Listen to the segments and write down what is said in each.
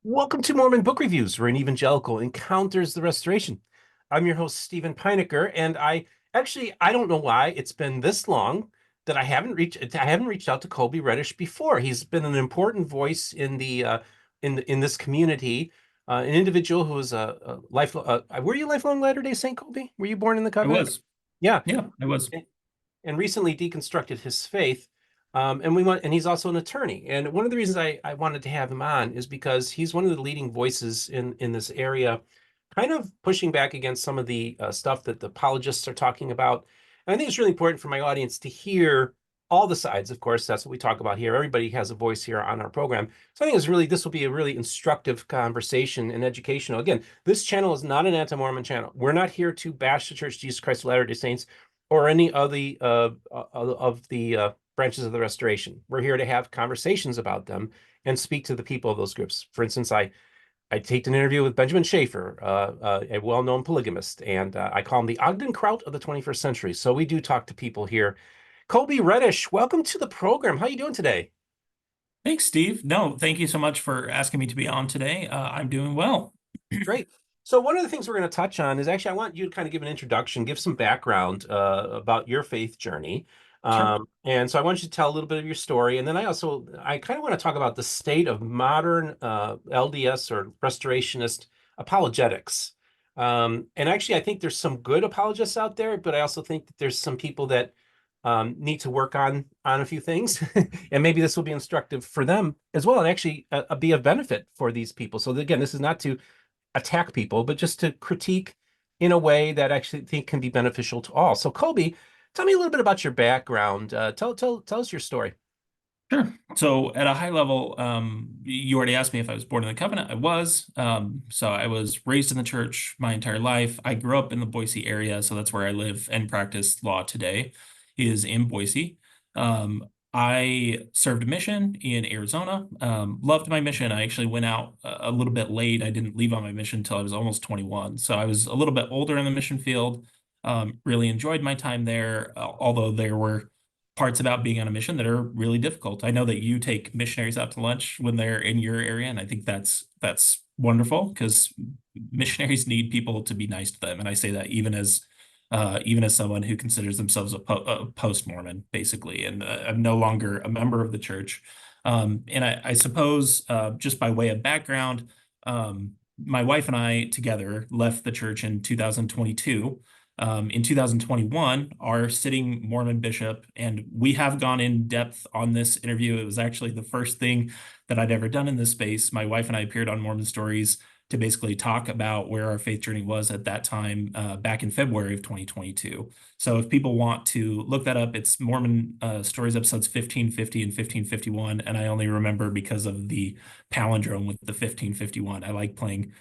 Welcome to Mormon Book Reviews, where an evangelical encounters the restoration. I'm your host, Steven Pynakker, and I don't know why it's been this long that I haven't reached out to Kolby Reddish before. He's been an important voice in in this community, an individual who is a life. Were you a lifelong Latter-day Saint, Kolby? Were you born in the I covenant? was. Yeah, Yeah, I was. and recently deconstructed his faith. And he's also an attorney. And one of the reasons I wanted to have him on is because he's one of the leading voices in this area, kind of pushing back against some of the stuff that the apologists are talking about. And I think it's really important for my audience to hear all the sides. Of course, that's what we talk about here. Everybody has a voice here on our program. So I think this will be a really instructive conversation and educational. Again, this channel is not an anti-Mormon channel. We're not here to bash the Church of Jesus Christ of Latter-day Saints or any of the branches of the Restoration. We're here to have conversations about them and speak to the people of those groups. For instance, I taped an interview with Benjamin Schaeffer, a well-known polygamist, and I call him the Ogden Kraut of the 21st century. So we do talk to people here. Kolby Reddish, welcome to the program. How are you doing today? Thanks, Steve. No, thank you so much for asking me to be on today. I'm doing well. Great. So one of the things we're going to touch on is actually I want you to kind of give an introduction, give some background about your faith journey. Sure. And so I want you to tell a little bit of your story. And then I kind of want to talk about the state of modern LDS or restorationist apologetics. And actually, I think there's some good apologists out there, but I also think that there's some people that need to work on a few things. And maybe this will be instructive for them as well, and actually be of benefit for these people. So again, this is not to attack people, but just to critique in a way that I actually think can be beneficial to all. So, Kolby, tell me a little bit about your background. Tell us your story. Sure. So at a high level, you already asked me if I was born in the covenant. I was. So I was raised in the church my entire life. I grew up in the Boise area, so that's where I live and practice law today, is in Boise. I served a mission in Arizona. Loved my mission. I actually went out a little bit late. I didn't leave on my mission until I was almost 21. So I was a little bit older in the mission field. Really enjoyed my time there, although there were parts about being on a mission that are really difficult. I know that you take missionaries out to lunch when they're in your area, and I think that's wonderful because missionaries need people to be nice to them. And I say that even as someone who considers themselves a post-Mormon, basically, and I'm no longer a member of the church. And I suppose just by way of background, my wife and I together left the church in 2022. In 2021, our sitting Mormon bishop, and we have gone in depth on this interview. It was actually the first thing that I'd ever done in this space. My wife and I appeared on Mormon Stories to basically talk about where our faith journey was at that time, back in February of 2022. So if people want to look that up, it's Mormon Stories episodes 1550 and 1551. And I only remember because of the palindrome with the 1551. I like playing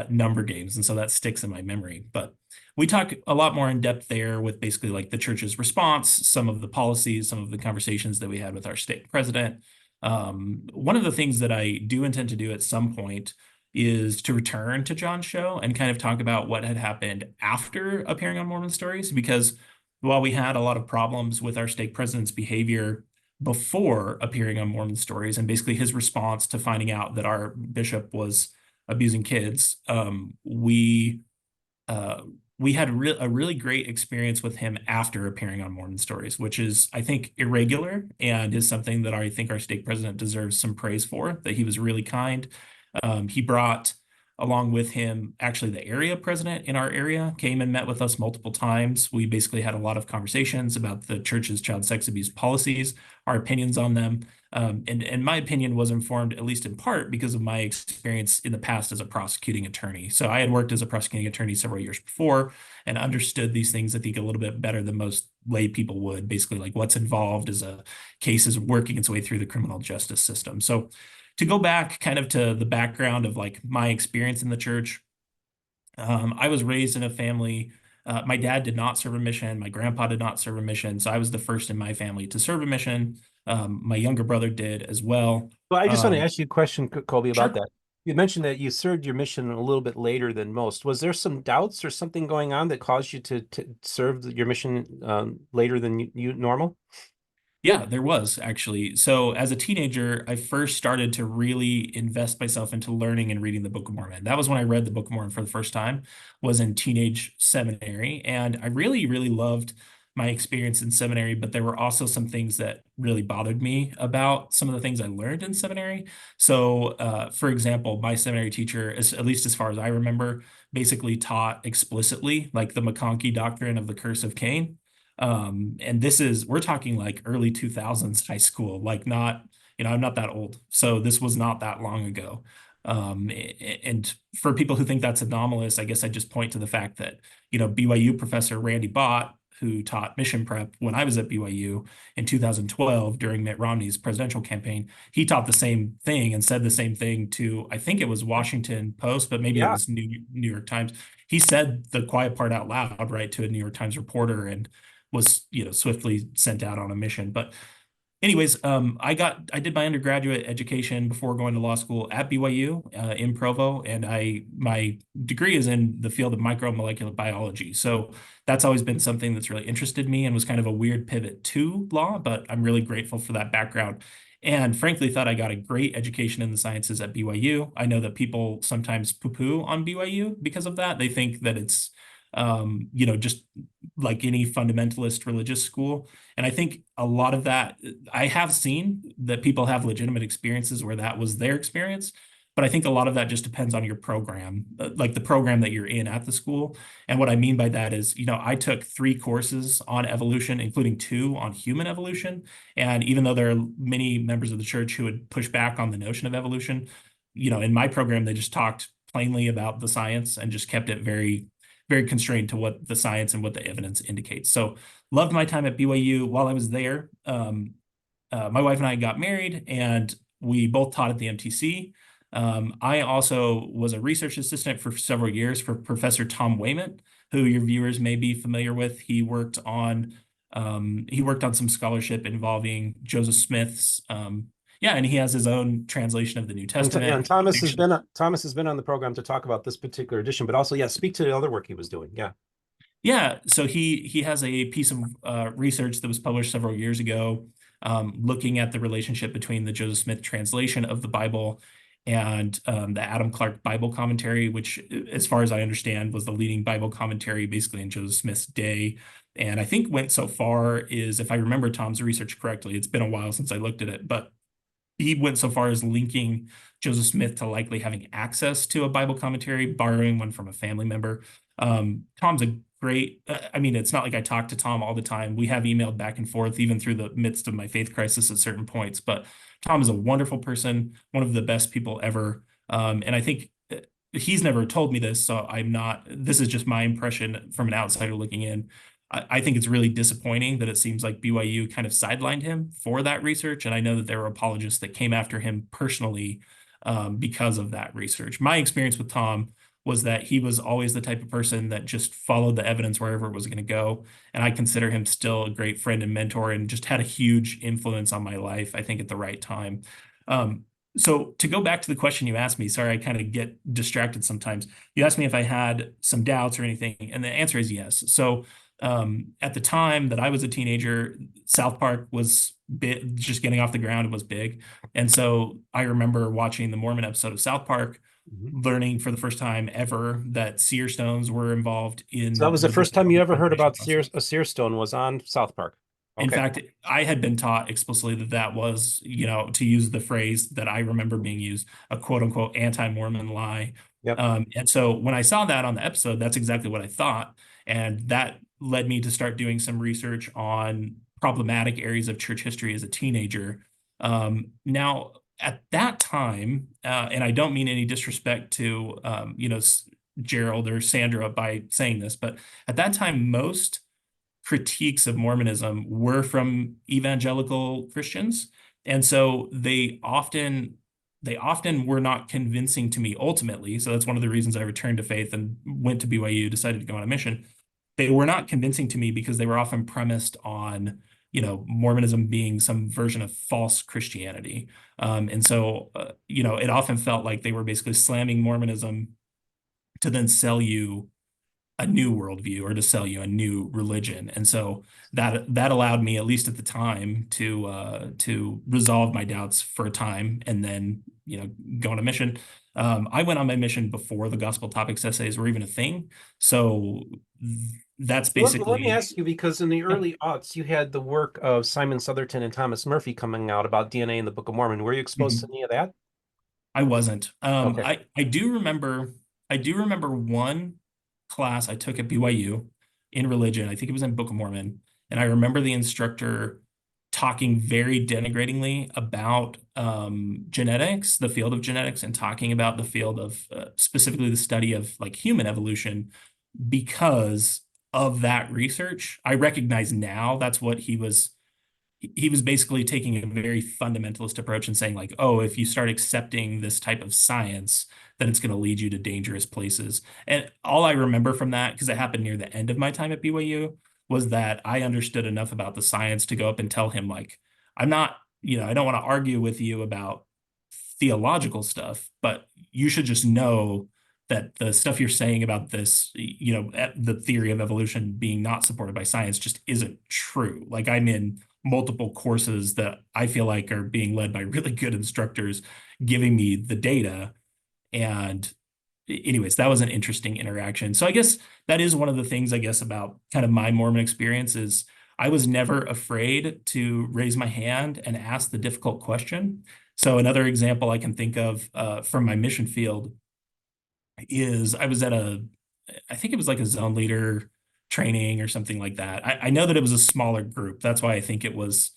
number games, and so that sticks in my memory. But we talk a lot more in depth there with basically like the church's response, some of the policies, some of the conversations that we had with our state president. One of the things that I do intend to do at some point is to return to John's show and kind of talk about what had happened after appearing on Mormon Stories, because while we had a lot of problems with our stake president's behavior before appearing on Mormon Stories and basically his response to finding out that our bishop was abusing kids, uh, we had a really great experience with him after appearing on Mormon Stories, which is, I think, irregular and is something that I think our stake president deserves some praise for, that he was really kind. He brought along with him actually the area president in our area, came and met with us multiple times. We basically had a lot of conversations about the church's child sex abuse policies, our opinions on them. And my opinion was informed, at least in part, because of my experience in the past as a prosecuting attorney. So I had worked as a prosecuting attorney several years before and understood these things, I think, a little bit better than most lay people would, basically like what's involved as a case is working its way through the criminal justice system. So to go back kind of to the background of like my experience in the church, I was raised in a family. My dad did not serve a mission. My grandpa did not serve a mission. So I was the first in my family to serve a mission. My younger brother did as well. Well, I just want to Um, ask you a question, Kolby, about sure. that. You mentioned that you served your mission a little bit later than most. Was there some doubts or something going on that caused you to serve your mission later than you normal? Yeah, there was actually. So as a teenager, I first started to really invest myself into learning and reading the Book of Mormon. That was when I read the Book of Mormon for the first time, was in teenage seminary. And I really, really loved my experience in seminary, but there were also some things that really bothered me about some of the things I learned in seminary. So, for example, my seminary teacher, at least as far as I remember, basically taught explicitly like the McConkie doctrine of the curse of Cain. And we're talking like early 2000s high school, like not, I'm not that old. So this was not that long ago. And for people who think that's anomalous, I guess I just point to the fact that, BYU professor Randy Bott, who taught mission prep when I was at BYU in 2012 during Mitt Romney's presidential campaign, he taught the same thing and said the same thing to, I think it was Washington Post, but maybe it Yeah. was New York Times. He said the quiet part out loud, right, to a New York Times reporter, and was swiftly sent out on a mission. But anyways, I did my undergraduate education before going to law school at BYU in Provo, and my degree is in the field of micromolecular biology. So that's always been something that's really interested me and was kind of a weird pivot to law, but I'm really grateful for that background. And frankly, thought I got a great education in the sciences at BYU. I know that people sometimes poo-poo on BYU because of that. They think that it's just like any fundamentalist religious school. And I think a lot of that, I have seen that people have legitimate experiences where that was their experience. But I think a lot of that just depends on your program, like the program that you're in at the school. And what I mean by that is, I took 3 courses on evolution, including 2 on human evolution. And even though there are many members of the church who would push back on the notion of evolution, in my program, they just talked plainly about the science and just kept it very, very constrained to what the science and what the evidence indicates. So loved my time at BYU. While I was there, my wife and I got married, and we both taught at the MTC. I also was a research assistant for several years for Professor Tom Wayment, who your viewers may be familiar with. He worked on some scholarship involving Joseph Smith's, yeah, and he has his own translation of the New And Testament. Thomas has been on the program to talk about this particular edition, but also, yeah, speak to the other work he was doing. Yeah. Yeah, so he has a piece of research that was published several years ago, looking at the relationship between the Joseph Smith translation of the Bible and the Adam Clarke Bible commentary, which, as far as I understand, was the leading Bible commentary basically in Joseph Smith's day. And I think went so far is, if I remember Tom's research correctly, it's been a while since I looked at it, but he went so far as linking Joseph Smith to likely having access to a Bible commentary, borrowing one from a family member. Tom's a great, I mean, it's not like I talk to Tom all the time. We have emailed back and forth, even through the midst of my faith crisis at certain points. But Tom is a wonderful person, one of the best people ever. And I think he's never told me this, so this is just my impression from an outsider looking in. I think it's really disappointing that it seems like BYU kind of sidelined him for that research. And I know that there were apologists that came after him personally because of that research. My experience with Tom was that he was always the type of person that just followed the evidence wherever it was going to go. And I consider him still a great friend and mentor, and just had a huge influence on my life, I think, at the right time. So to go back to the question you asked me, sorry, I kind of get distracted sometimes. You asked me if I had some doubts or anything, and the answer is yes. So at the time that I was a teenager, South Park was just getting off the ground. It was big. And so I remember watching the Mormon episode of South Park, learning for the first time ever that seer stones were involved So that in was the the first time you ever heard preparation about process. a seer stone was on South Park. In Okay. fact, I had been taught explicitly that that was, to use the phrase that I remember being used, a quote unquote anti-Mormon lie. Yep. And so when I saw that on the episode, that's exactly what I thought. And that led me to start doing some research on problematic areas of church history as a teenager. Now, at that time, and I don't mean any disrespect to, Gerald or Sandra by saying this, but at that time, most critiques of Mormonism were from evangelical Christians. And so they often were not convincing to me ultimately. So that's one of the reasons I returned to faith and went to BYU, decided to go on a mission. They were not convincing to me because they were often premised on, Mormonism being some version of false Christianity. And so, it often felt like they were basically slamming Mormonism to then sell you a new worldview or to sell you a new religion. And so that allowed me, at least at the time, to resolve my doubts for a time and then, go on a mission. I went on my mission before the gospel topics essays were even a thing. So that's Let me basically, ask you, because in the yeah. early aughts, you had the work of Simon Southerton and Thomas Murphy coming out about DNA in the Book of Mormon. Were you exposed to Mhm. any of that? I wasn't. Okay. I do remember one class I took at BYU in religion. I think it was in Book of Mormon, and I remember the instructor talking very denigratingly about genetics, the field of genetics, and talking about the field of specifically the study of like human evolution because of that research. I recognize now that's what he was basically taking a very fundamentalist approach and saying like, oh, if you start accepting this type of science, then it's going to lead you to dangerous places. And all I remember from that, because it happened near the end of my time at BYU, was that I understood enough about the science to go up and tell him like, I'm not, I don't want to argue with you about theological stuff, but you should just know that the stuff you're saying about this, the theory of evolution being not supported by science just isn't true. Like I'm in multiple courses that I feel like are being led by really good instructors giving me the data. And anyways, that was an interesting interaction. So I guess that is one of the things I guess about kind of my Mormon experience is I was never afraid to raise my hand and ask the difficult question. So another example I can think of from my mission field is I was I think it was like a zone leader training or something like that. I know that it was a smaller group. That's why I think it was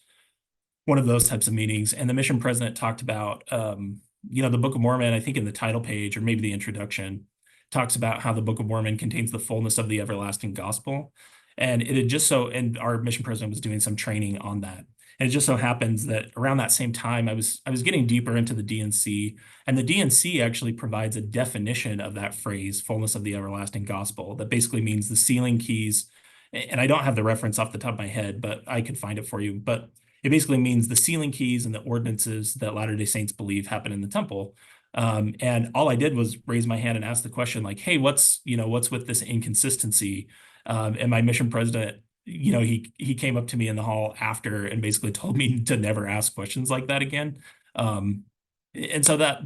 one of those types of meetings. And the mission president talked about, the Book of Mormon, I think in the title page or maybe the introduction, talks about how the Book of Mormon contains the fullness of the everlasting gospel. And it had just so, and our mission president was doing some training on that. And it just so happens that around that same time, I was getting deeper into the D&C, and the D&C actually provides a definition of that phrase, fullness of the everlasting gospel, that basically means the sealing keys. And I don't have the reference off the top of my head, but I could find it for you. But it basically means the sealing keys and the ordinances that Latter-day Saints believe happen in the temple. And all I did was raise my hand and ask the question, like, "Hey, what's with this inconsistency?" And my mission president, he came up to me in the hall after and basically told me to never ask questions like that again. Um, and so that,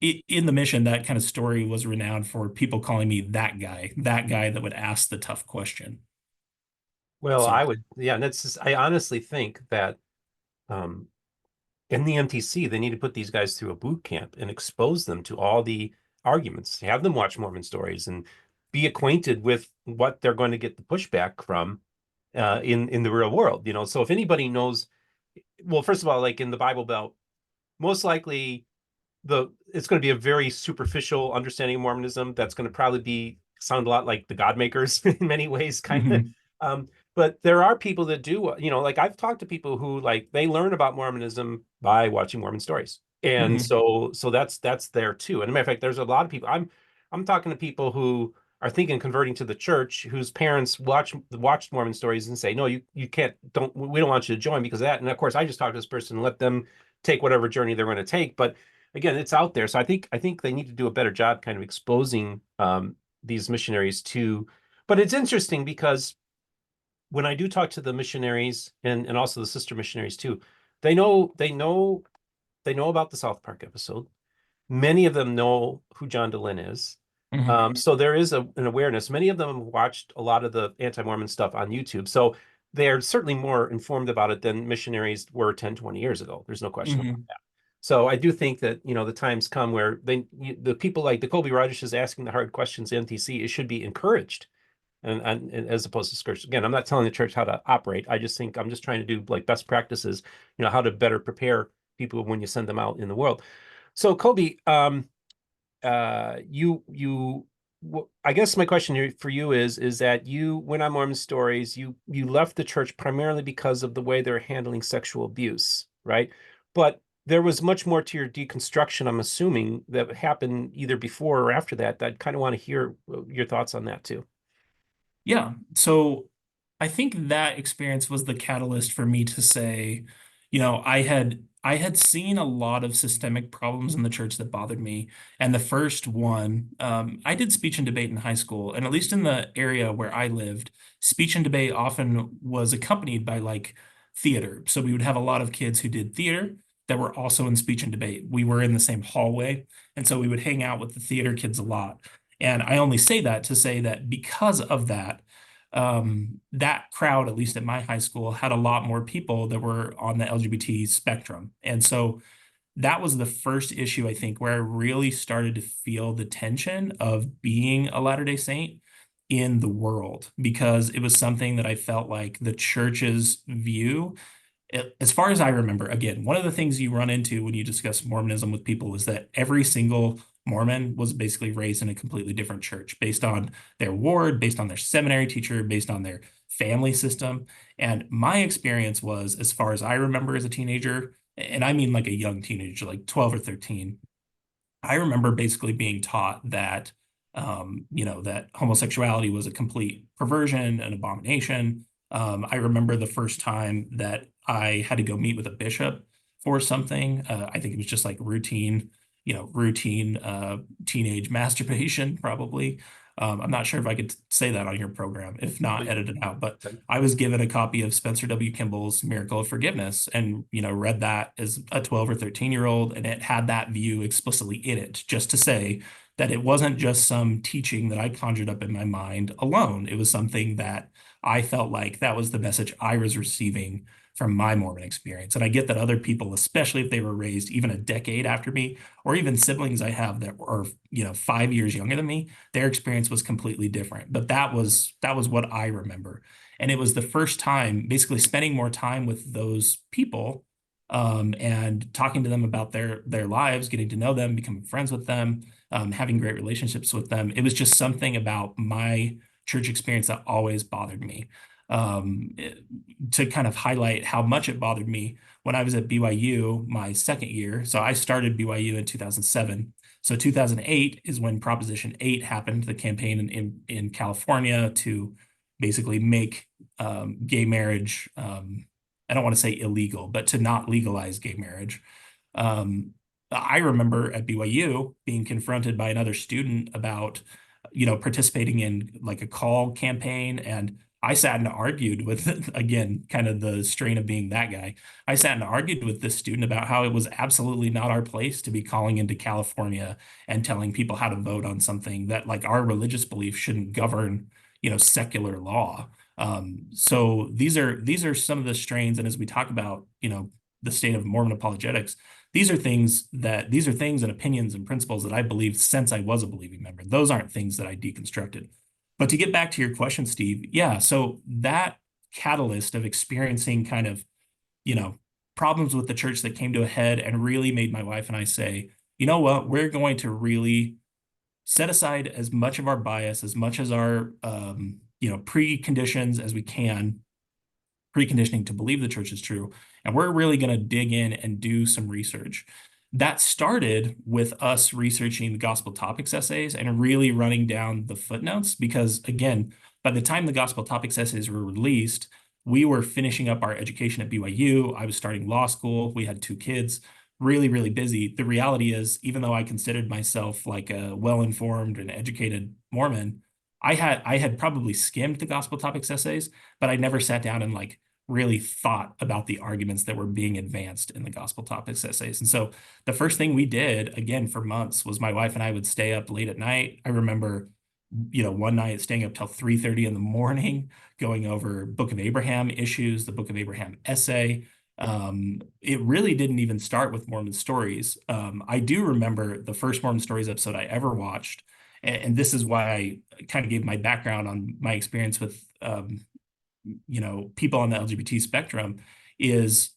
in the mission, that kind of story was renowned for people calling me that guy that would ask the tough question. Well, So, I would, yeah, and I honestly think that um, in the MTC, they need to put these guys through a boot camp and expose them to all the arguments, have them watch Mormon stories and be acquainted with what they're going to get the pushback from in the real world. So if anybody knows, well, first of all, like in the Bible Belt, most likely it's going to be a very superficial understanding of Mormonism that's going to probably be sound a lot like the God makers in many ways, kind of. mhm, But there are people that do, like I've talked to people who like they learn about Mormonism by watching Mormon stories. And mhm, so that's there too. And as a matter of fact, there's a lot of people. I'm talking to people who are thinking of converting to the church whose parents watched Mormon stories and say, no, you can't, don't, we don't want you to join because of that. And of course, I just talk to this person and let them take whatever journey they're going to take. But again, it's out there. So I think they need to do a better job kind of exposing these missionaries to. But it's interesting because when I do talk to the missionaries and also the sister missionaries too, they know about the South Park episode. Many of them know who John Dehlin is. mhm, So there is an awareness. Many of them have watched a lot of the anti-Mormon stuff on YouTube. So they're certainly more informed about it than missionaries were 10, 20 years ago. There's no question about mhm. that. So I do think that, the times come where the people like the Kolby Reddish is asking the hard questions in NTC, it should be encouraged and as opposed to scourged. Again, I'm not telling the church how to operate. I just think I'm just trying to do like best practices, how to better prepare people when you send them out in the world. So Kolby, I guess my question for you is that you went on Mormon Stories, you left the church primarily because of the way they're handling sexual abuse, right? But there was much more to your deconstruction, I'm assuming, that happened either before or after that. I kind of want to hear your thoughts on that too. Yeah. So I think that experience was the catalyst for me to say, I had I had seen a lot of systemic problems in the church that bothered me. And the first one, I did speech and debate in high school, and at least in the area where I lived, speech and debate often was accompanied by like theater. So we would have a lot of kids who did theater that were also in speech and debate. We were in the same hallway, and so we would hang out with the theater kids a lot. And I only say that to say that because of that, that crowd, at least at my high school, had a lot more people that were on the LGBT spectrum. And so that was the first issue, I think, where I really started to feel the tension of being a Latter-day Saint in the world, because it was something that I felt like the church's view, as far as I remember, again, one of the things you run into when you discuss Mormonism with people is that every single Mormon was basically raised in a completely different church based on their ward, based on their seminary teacher, based on their family system. And my experience was, as far as I remember as a teenager, and I mean like a young teenager, like 12 or 13, I remember basically being taught that, that homosexuality was a complete perversion, an abomination. I remember the first time that I had to go meet with a bishop for something. I think it was just like routine teenage masturbation, probably. I'm not sure if I could say that on your program. If not, edit it out. But I was given a copy of Spencer W. Kimball's Miracle of Forgiveness, and read that as a 12 or 13-year-old, and it had that view explicitly in it, just to say that it wasn't just some teaching that I conjured up in my mind alone. It was something that I felt like that was the message I was receiving from my Mormon experience. And I get that other people, especially if they were raised even a decade after me, or even siblings I have that are 5 years younger than me, their experience was completely different. But that was what I remember. And it was the first time basically spending more time with those people, and talking to them about their lives, getting to know them, becoming friends with them, having great relationships with them. It was just something about my church experience that always bothered me. To kind of highlight how much it bothered me, when I was at BYU my second year, so I started BYU in 2007. So 2008 is when Proposition 8 happened, the campaign in California to basically make gay marriage, I don't want to say illegal, but to not legalize gay marriage. Um, I remember at BYU being confronted by another student about, participating in like a call campaign. And I sat and argued with, again, kind of the strain of being that guy. I sat and argued with this student about how it was absolutely not our place to be calling into California and telling people how to vote on something that, like, our religious belief shouldn't govern, secular law. So these are some of the strains. And as we talk about, the state of Mormon apologetics, these are things and opinions and principles that I believed since I was a believing member. Those aren't things that I deconstructed. But to get back to your question, Steve, yeah, so that catalyst of experiencing kind of, problems with the church that came to a head and really made my wife and I say, you know what, we're going to really set aside as much of our bias, as much as our, preconditions as we can, preconditioning to believe the church is true. And we're really going to dig in and do some research. That started with us researching the gospel topics essays and really running down the footnotes, because, again, by the time the gospel topics essays were released, we were finishing up our education at BYU. I was starting law school. We had two kids, really, really busy. The reality is, even though I considered myself like a well-informed and educated Mormon, I had probably skimmed the gospel topics essays, but I never sat down and like really thought about the arguments that were being advanced in the gospel topics essays. And so the first thing we did, again, for months, was my wife and I would stay up late at night. I remember, one night staying up till 3:30 in the morning, going over Book of Abraham issues, the Book of Abraham essay. It really didn't even start with Mormon Stories. I do remember the first Mormon Stories episode I ever watched, and this is why I kind of gave my background on my experience with, people on the LGBT spectrum, is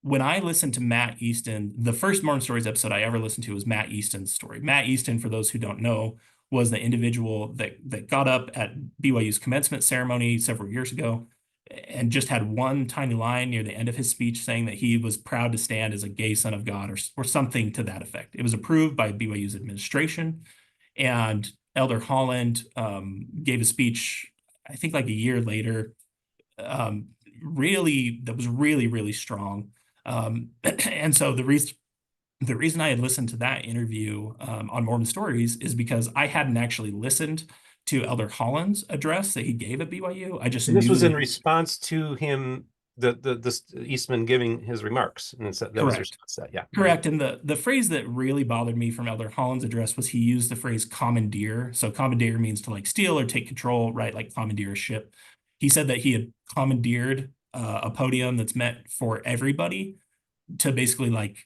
when I listened to Matt Easton. The first Mormon Stories episode I ever listened to was Matt Easton's story. Matt Easton, for those who don't know, was the individual that got up at BYU's commencement ceremony several years ago and just had one tiny line near the end of his speech saying that he was proud to stand as a gay son of God, or something to that effect. It was approved by BYU's administration, and Elder Holland gave a speech, I think like a year later, really, that was really, really strong. And so the reason I had listened to that interview on Mormon Stories is because I hadn't actually listened to Elder Holland's address that he gave at BYU. I just And this knew was in that. response to him, the Eastman giving his remarks, and that was the Correct. response to that. Yeah. Mhm. Correct. And the phrase that really bothered me from Elder Holland's address was he used the phrase commandeer. So commandeer means to like steal or take control, right? Like commandeer a ship. He said that he had commandeered a podium that's meant for everybody to basically like,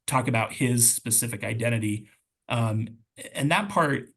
talk about his specific identity. Um, and that part,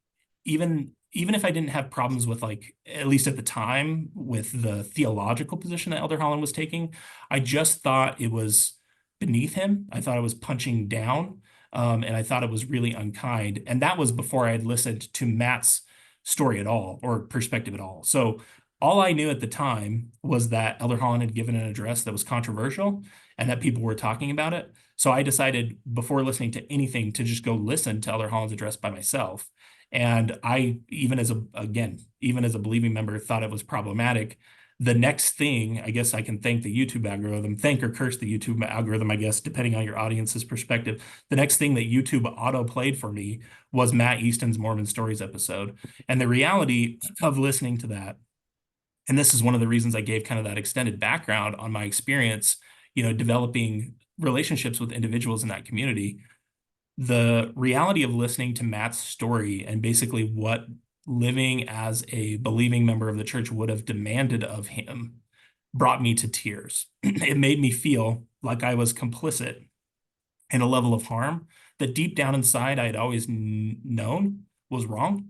even if I didn't have problems with like, at least at the time, with the theological position that Elder Holland was taking, I just thought it was beneath him. I thought it was punching down. And I thought it was really unkind. And that was before I had listened to Matt's story at all or perspective at all. So all I knew at the time was that Elder Holland had given an address that was controversial and that people were talking about it. So I decided before listening to anything to just go listen to Elder Holland's address by myself. And I, even as a believing member, thought it was problematic. The next thing, I guess I can thank the YouTube algorithm, thank or curse the YouTube algorithm, I guess, depending on your audience's perspective. The next thing that YouTube auto played for me was Matt Easton's Mormon Stories episode. And the reality of listening to that, and this is one of the reasons I gave kind of that extended background on my experience, developing relationships with individuals in that community. The reality of listening to Matt's story and basically what living as a believing member of the church would have demanded of him brought me to tears. It made me feel like I was complicit in a level of harm that deep down inside I had always known was wrong,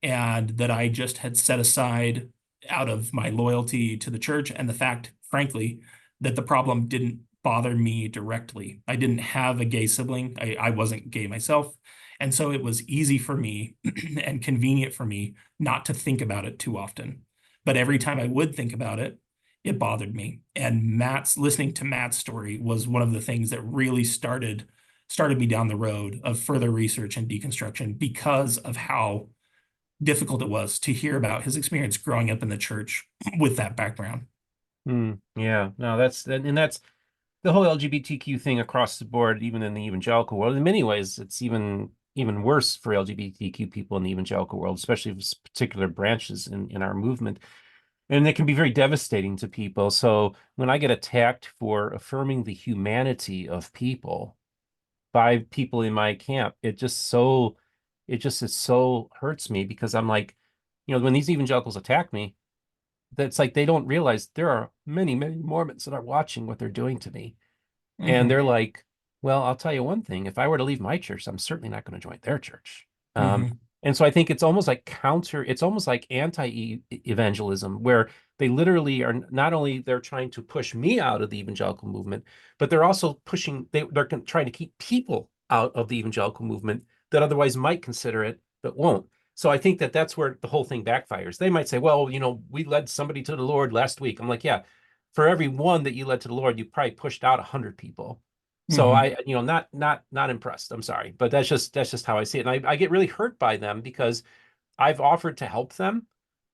and that I just had set aside out of my loyalty to the church and the fact, frankly, that the problem didn't bother me directly. I didn't have a gay sibling. I wasn't gay myself. And so it was easy for me and convenient for me not to think about it too often. But every time I would think about it, it bothered me. And listening to Matt's story was one of the things that really started me down the road of further research and deconstruction because of how difficult it was to hear about his experience growing up in the church with that background. Yeah, no, that's the whole LGBTQ thing across the board, even in the evangelical world. In many ways, it's even worse for LGBTQ people in the evangelical world, especially with particular branches in our movement. And it can be very devastating to people. So when I get attacked for affirming the humanity of people by people in my camp, it so hurts me because I'm like, when these evangelicals attack me, that's like they don't realize there are many, many Mormons that are watching what they're doing to me. And Mm-hmm. they're like, well, I'll tell you one thing. If I were to leave my church, I'm certainly not going to join their church. Um, Mm-hmm. and so I think it's almost like anti-evangelism, where they literally are not only they're trying to push me out of the evangelical movement, but they're also they're trying to keep people out of the evangelical movement that otherwise might consider it, but won't. So I think that that's where the whole thing backfires. They might say, well, we led somebody to the Lord last week. I'm like, yeah, for every one that you led to the Lord, you probably pushed out 100 people. So Mm-hmm. not impressed. I'm sorry, but that's just how I see it. And I get really hurt by them because I've offered to help them.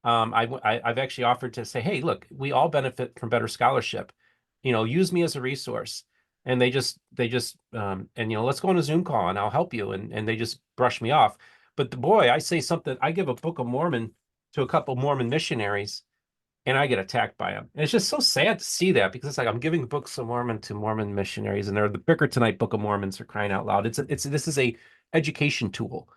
I've actually offered to say, hey, look, we all benefit from better scholarship. Use me as a resource. And and let's go on a Zoom call and I'll help you. And they just brush me off. But the boy, I say something, I give a Book of Mormon to a couple Mormon missionaries and I get attacked by them. And it's just so sad to see that because it's like I'm giving books of Mormon to Mormon missionaries, and they're the Bicker Tonight Book of Mormons for crying out loud. This is a education tool.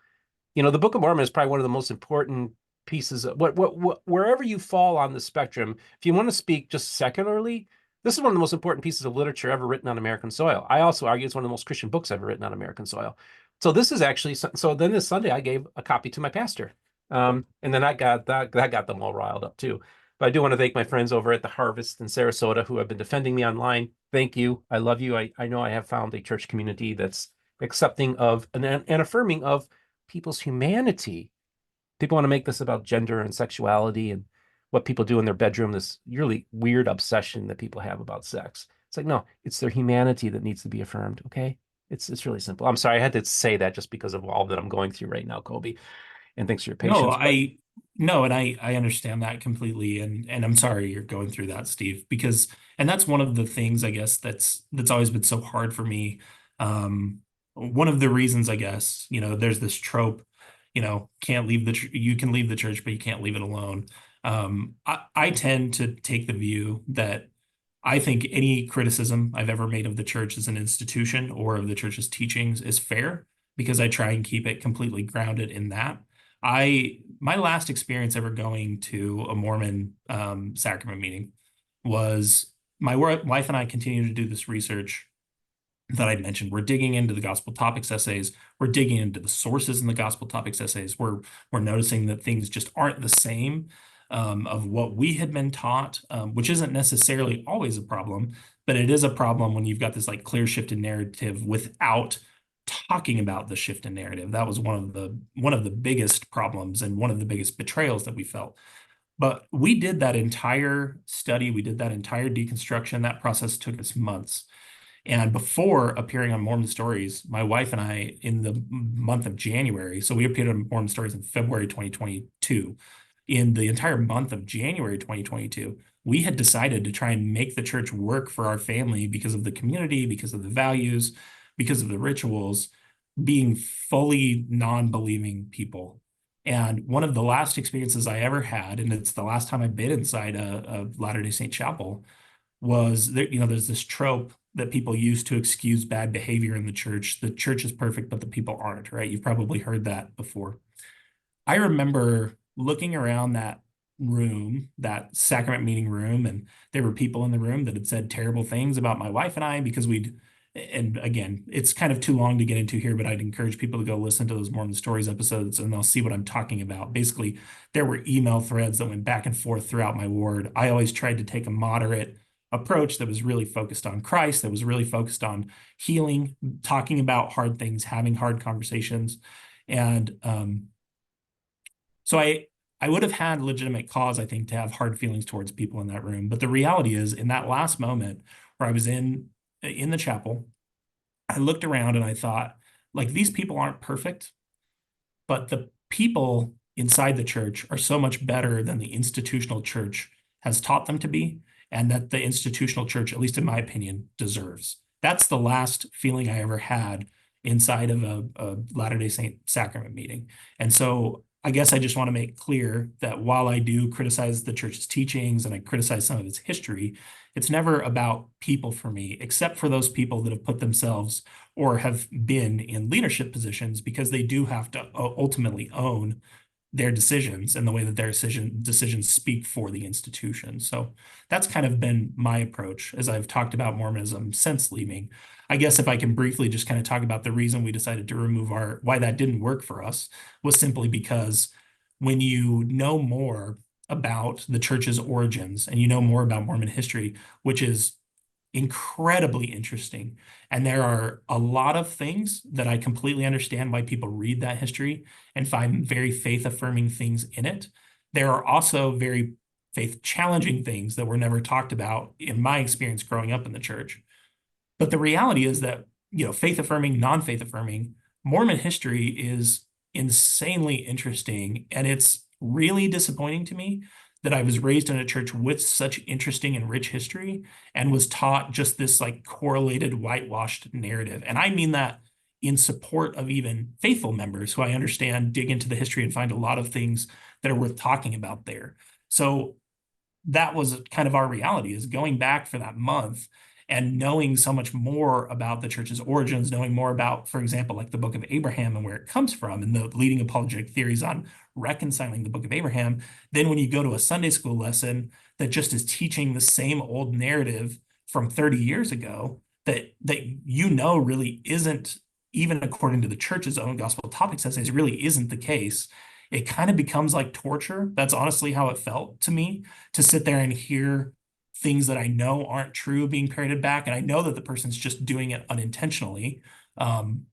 The Book of Mormon is probably one of the most important pieces of wherever you fall on the spectrum. If you want to speak just secularly, this is one of the most important pieces of literature ever written on American soil. I also argue it's one of the most Christian books ever written on American soil. So this is actually so. Then this Sunday, I gave a copy to my pastor, and then I got that got them all riled up too. But I do want to thank my friends over at the Harvest in Sarasota who have been defending me online. Thank you. I love you. I know I have found a church community that's accepting of and affirming of people's humanity. People want to make this about gender and sexuality and what people do in their bedroom, this really weird obsession that people have about sex. It's like, no, it's their humanity that needs to be affirmed. Okay. It's really simple. I'm sorry I had to say that just because of all that I'm going through right now, Kolby. And thanks for your No, patience. But No, and I understand that completely, and I'm sorry you're going through that, Steve, because and that's one of the things I guess that's always been so hard for me. Um, One of the reasons I guess, there's this trope, can't leave you can leave the church, but you can't leave it alone. I tend to take the view that I think any criticism I've ever made of the church as an institution or of the church's teachings is fair because I try and keep it completely grounded in that. My last experience ever going to a Mormon sacrament meeting was wife and I continue to do this research that I mentioned. We're digging into the gospel topics essays. We're digging into the sources in the gospel topics essays. We're noticing that things just aren't the same of what we had been taught, which isn't necessarily always a problem, but it is a problem when you've got this like clear shift in narrative without talking about the shift in narrative. That was one of the biggest problems and one of the biggest betrayals that we felt. But we did that entire study, we did that entire deconstruction. That process took us months. And before appearing on Mormon Stories, my wife and I, in the month of January, so we appeared on Mormon Stories in February 2022. In the entire month of January 2022, we had decided to try and make the church work for our family because of the community, because of the values, because of the rituals, being fully non-believing people. And one of the last experiences I ever had, and it's the last time I've been inside a Latter-day Saint chapel, was there, there's this trope that people use to excuse bad behavior in the church. The church is perfect, but the people aren't, right? You've probably heard that before. I remember looking around that room, that sacrament meeting room, and there were people in the room that had said terrible things about my wife and I because and again, it's kind of too long to get into here, but I'd encourage people to go listen to those Mormon Stories episodes and they'll see what I'm talking about. Basically, there were email threads that went back and forth throughout my ward. I always tried to take a moderate approach that was really focused on Christ, that was really focused on healing, talking about hard things, having hard conversations. And so I would have had legitimate cause, I think, to have hard feelings towards people in that room. But the reality is, in that last moment where I was in the chapel, I looked around and I thought, like, these people aren't perfect, but the people inside the church are so much better than the institutional church has taught them to be, and that the institutional church, at least in my opinion, deserves. That's the last feeling I ever had inside of a Latter-day Saint sacrament meeting. And so I guess I just want to make clear that while I do criticize the church's teachings and I criticize some of its history, it's never about people for me, except for those people that have put themselves or have been in leadership positions because they do have to ultimately own their decisions and the way that their decisions speak for the institution. So that's kind of been my approach as I've talked about Mormonism since leaving. I guess if I can briefly just kind of talk about the reason we decided to remove why that didn't work for us was simply because when you know more about the church's origins and you know more about Mormon history, which is incredibly interesting. And there are a lot of things that I completely understand why people read that history and find very faith affirming things in it. There are also very faith challenging things that were never talked about in my experience growing up in the church. But the reality is that, faith affirming, non faith affirming, Mormon history is insanely interesting. And it's really disappointing to me that I was raised in a church with such interesting and rich history and was taught just this like correlated, whitewashed narrative. And I mean that in support of even faithful members who I understand dig into the history and find a lot of things that are worth talking about there. So that was kind of our reality, is going back for that month and knowing so much more about the church's origins, knowing more about, for example, like the Book of Abraham and where it comes from and the leading apologetic theories on reconciling the Book of Abraham. Then when you go to a Sunday school lesson that just is teaching the same old narrative from 30 years ago that really isn't, even according to the church's own gospel topics essays, really isn't the case. It kind of becomes like torture. That's honestly how it felt to me, to sit there and hear things that I know aren't true being parroted back. And I know that the person's just doing it unintentionally. And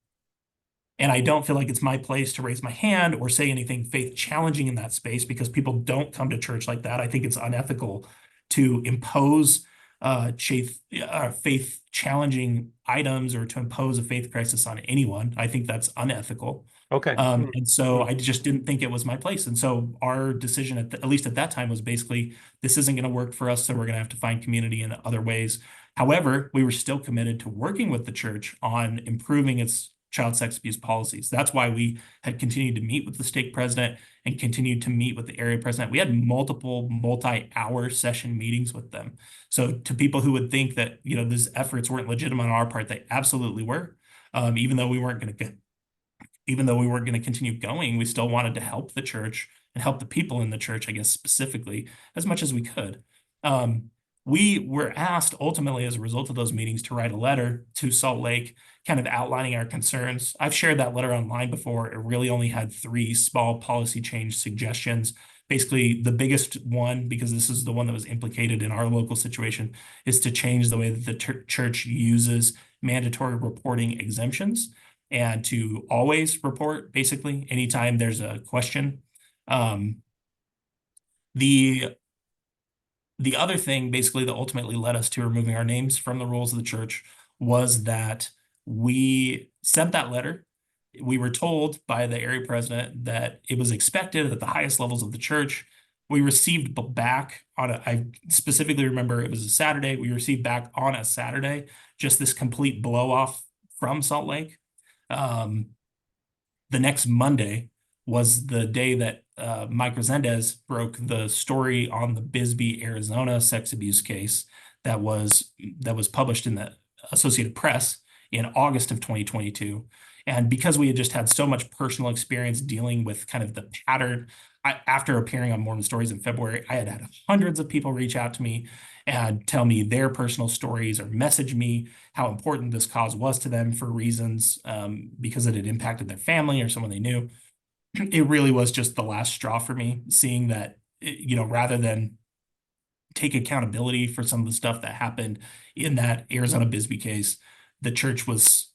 I don't feel like it's my place to raise my hand or say anything faith challenging in that space because people don't come to church like that. I think it's unethical to impose faith challenging items or to impose a faith crisis on anyone. I think that's unethical. Okay. And so I just didn't think it was my place. And so our decision, at least at that time, was basically this isn't going to work for us. So we're going to have to find community in other ways. However, we were still committed to working with the church on improving its child sex abuse policies. That's why we had continued to meet with the stake president and continued to meet with the area president. We had multiple multi-hour session meetings with them. So to people who would think that, these efforts weren't legitimate on our part, they absolutely were. Even though we weren't going to continue going, we still wanted to help the church and help the people in the church, I guess, specifically, as much as we could. We were asked ultimately as a result of those meetings to write a letter to Salt Lake, kind of outlining our concerns. I've shared that letter online before. It really only had 3 small policy change suggestions. Basically, the biggest one, because this is the one that was implicated in our local situation, is to change the way that the church uses mandatory reporting exemptions and to always report, basically, anytime there's a question. The other thing, basically, that ultimately led us to removing our names from the rules of the church was that we sent that letter. We were told by the area president that it was expected at the highest levels of the church. We received back I specifically remember it was a Saturday. We received back on a Saturday just this complete blow off from Salt Lake. The next Monday was the day that Mike Resendez broke the story on the Bisbee, Arizona sex abuse case that was published in the Associated Press in August of 2022. And because we had just had so much personal experience dealing with kind of the pattern, after appearing on Mormon Stories in February, I had hundreds of people reach out to me and tell me their personal stories or message me how important this cause was to them for reasons because it had impacted their family or someone they knew. It really was just the last straw for me, seeing that, rather than take accountability for some of the stuff that happened in that Arizona Bisbee case, the church was,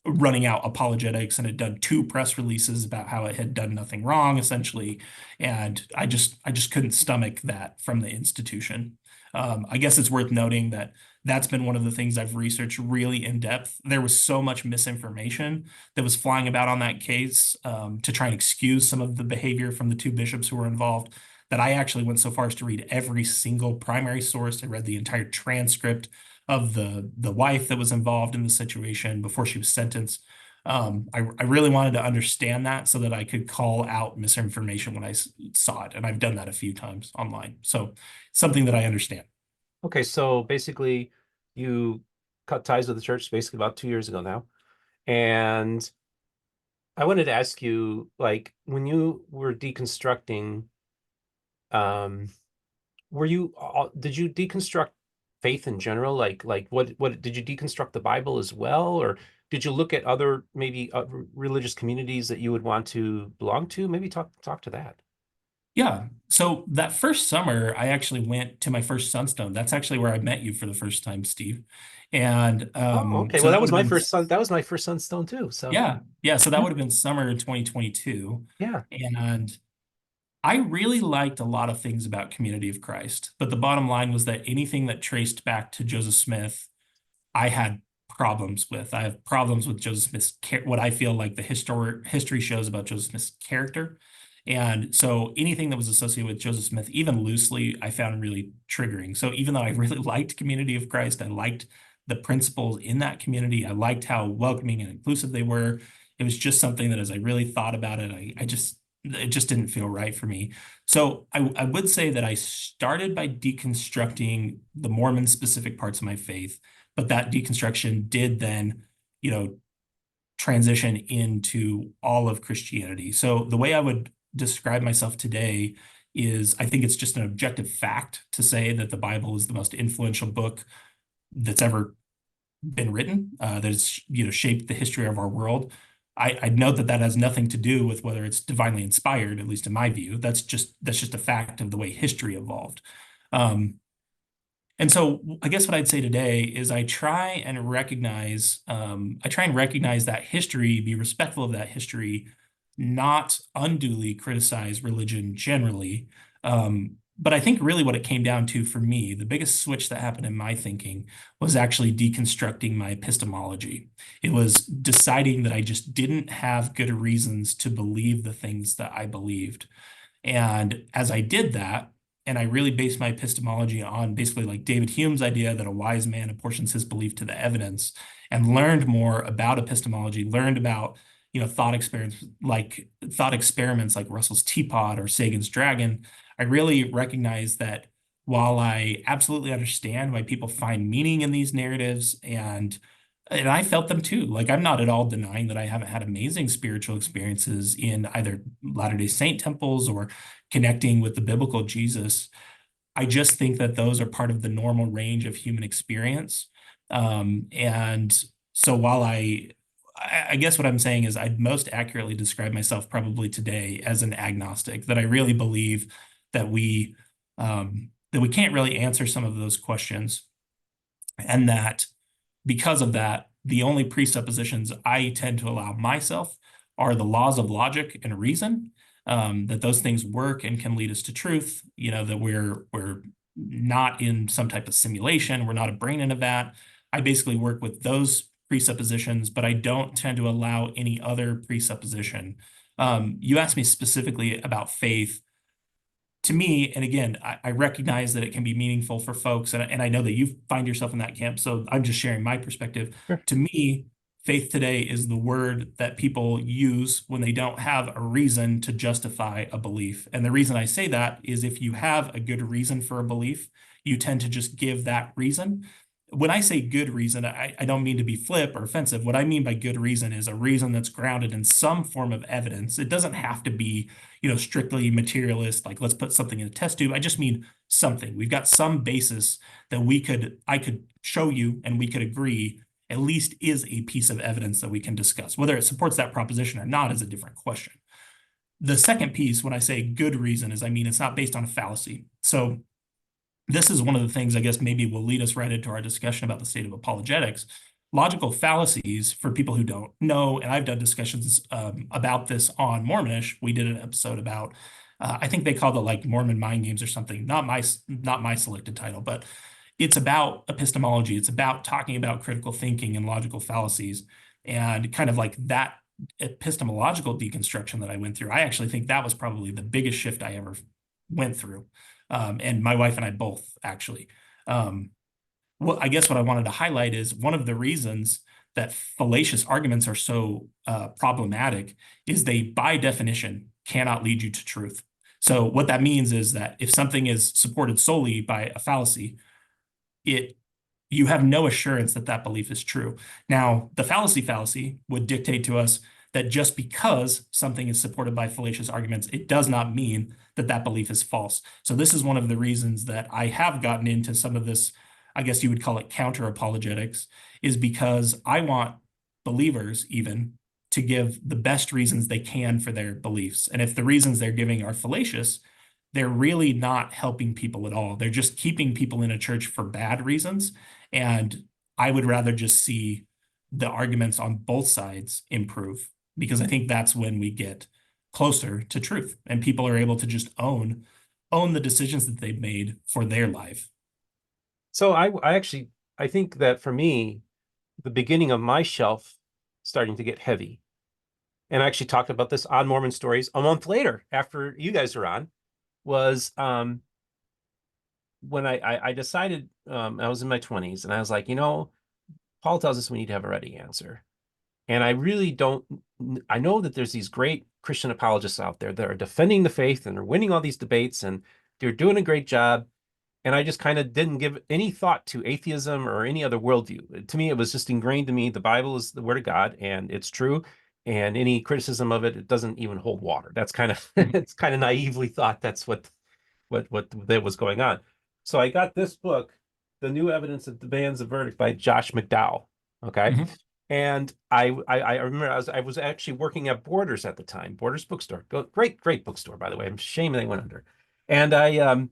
running out apologetics and had done 2 press releases about how it had done nothing wrong, essentially. And I just couldn't stomach that from the institution. I guess it's worth noting that that's been one of the things I've researched really in depth. There was so much misinformation that was flying about on that case to try and excuse some of the behavior from the 2 bishops who were involved, that I actually went so far as to read every single primary source. I read the entire transcript of the wife that was involved in the situation before she was sentenced. I really wanted to understand that so that I could call out misinformation when I saw it. And I've done that a few times online. So something that I understand. Okay, so basically you cut ties with the church basically about 2 years ago now. And I wanted to ask you, like, when you were deconstructing, did you deconstruct faith in general? Like what did you deconstruct the Bible as well? Or did you look at other maybe religious communities that you would want to belong to? Maybe talk to that. Yeah. So that first summer, I actually went to my first sunstone. That's actually where I met you for the first time, Steve. And Oh, okay. so Well, that that would was have my been, first son. That was my first sunstone too. So yeah. So that would have been summer 2022. yeah. And I really liked a lot of things about Community of Christ, but the bottom line was that anything that traced back to Joseph Smith, I had problems with. I have problems with Joseph Smith's what I feel like the history shows about Joseph Smith's character. And so anything that was associated with Joseph Smith, even loosely, I found really triggering. So even though I really liked Community of Christ, I liked the principles in that community, I liked how welcoming and inclusive they were. It was just something that as I really thought about it, it just didn't feel right for me. So I would say that I started by deconstructing the Mormon specific parts of my faith, but that deconstruction did then, transition into all of Christianity. So the way I would describe myself today is I think it's just an objective fact to say that the Bible is the most influential book that's ever been written, that's shaped the history of our world. I note that that has nothing to do with whether it's divinely inspired, at least in my view. That's just a fact of the way history evolved. And so I guess what I'd say today is I try and recognize that history, be respectful of that history, not unduly criticize religion generally, But I think really what it came down to for me, the biggest switch that happened in my thinking was actually deconstructing my epistemology. It was deciding that I just didn't have good reasons to believe the things that I believed. And as I did that, and I really based my epistemology on basically like David Hume's idea that a wise man apportions his belief to the evidence, and learned more about epistemology, learned about, thought experiments like Russell's teapot or Sagan's dragon. I really recognized that while I absolutely understand why people find meaning in these narratives, and I felt them too. Like, I'm not at all denying that I haven't had amazing spiritual experiences in either Latter-day Saint temples or connecting with the biblical Jesus. I just think that those are part of the normal range of human experience. And so while I guess what I'm saying is I'd most accurately describe myself probably today as an agnostic, that I really believe that we can't really answer some of those questions, and that because of that, the only presuppositions I tend to allow myself are the laws of logic and reason, that those things work and can lead us to truth, that we're not in some type of simulation, we're not a brain in a vat. I basically work with those presuppositions, but I don't tend to allow any other presupposition. You asked me specifically about faith. To me, and again, I recognize that it can be meaningful for folks, and I know that you find yourself in that camp, so I'm just sharing my perspective. Sure. To me, faith today is the word that people use when they don't have a reason to justify a belief. And the reason I say that is if you have a good reason for a belief, you tend to just give that reason. When I say good reason, I don't mean to be flip or offensive. What I mean by good reason is a reason that's grounded in some form of evidence. It doesn't have to be, strictly materialist, like let's put something in a test tube. I just mean something. We've got some basis that I could show you and we could agree at least is a piece of evidence that we can discuss. Whether it supports that proposition or not is a different question. The second piece, when I say good reason, is I mean it's not based on a fallacy. So this is one of the things I guess maybe will lead us right into our discussion about the state of apologetics. Logical fallacies, for people who don't know, and I've done discussions about this on Mormonish. We did an episode about, I think they called it like Mormon mind games or something. Not my selected title, but it's about epistemology. It's about talking about critical thinking and logical fallacies, and kind of like that epistemological deconstruction that I went through. I actually think that was probably the biggest shift I ever went through. And my wife and I both actually. Well, I guess what I wanted to highlight is one of the reasons that fallacious arguments are so problematic is they, by definition, cannot lead you to truth. So what that means is that if something is supported solely by a fallacy, you have no assurance that that belief is true. Now, the fallacy would dictate to us that just because something is supported by fallacious arguments, it does not mean that that belief is false. So this is one of the reasons that I have gotten into some of this, I guess you would call it counter apologetics, is because I want believers even to give the best reasons they can for their beliefs. And if the reasons they're giving are fallacious, they're really not helping people at all. They're just keeping people in a church for bad reasons. And I would rather just see the arguments on both sides improve, because I think that's when we get closer to truth and people are able to just own the decisions that they've made for their life. So I think that for me, the beginning of my shelf starting to get heavy. And I actually talked about this on Mormon Stories a month later after you guys were on, was when I decided, I was in my 20s and I was like, Paul tells us we need to have a ready answer. And I really don't, I know that there's these great Christian apologists out there that are defending the faith and they're winning all these debates and they're doing a great job. And I just kind of didn't give any thought to atheism or any other worldview. To me, it was just ingrained to me. The Bible is the word of God and it's true. And any criticism of it, it doesn't even hold water. That's kind of, it's kind of naively thought that's what that was going on. So I got this book, The New Evidence That Demands a Verdict by Josh McDowell. Okay. Mhm. And I remember I was actually working at Borders at the time, Borders bookstore. Great bookstore, by the way. I'm ashamed they went under. And I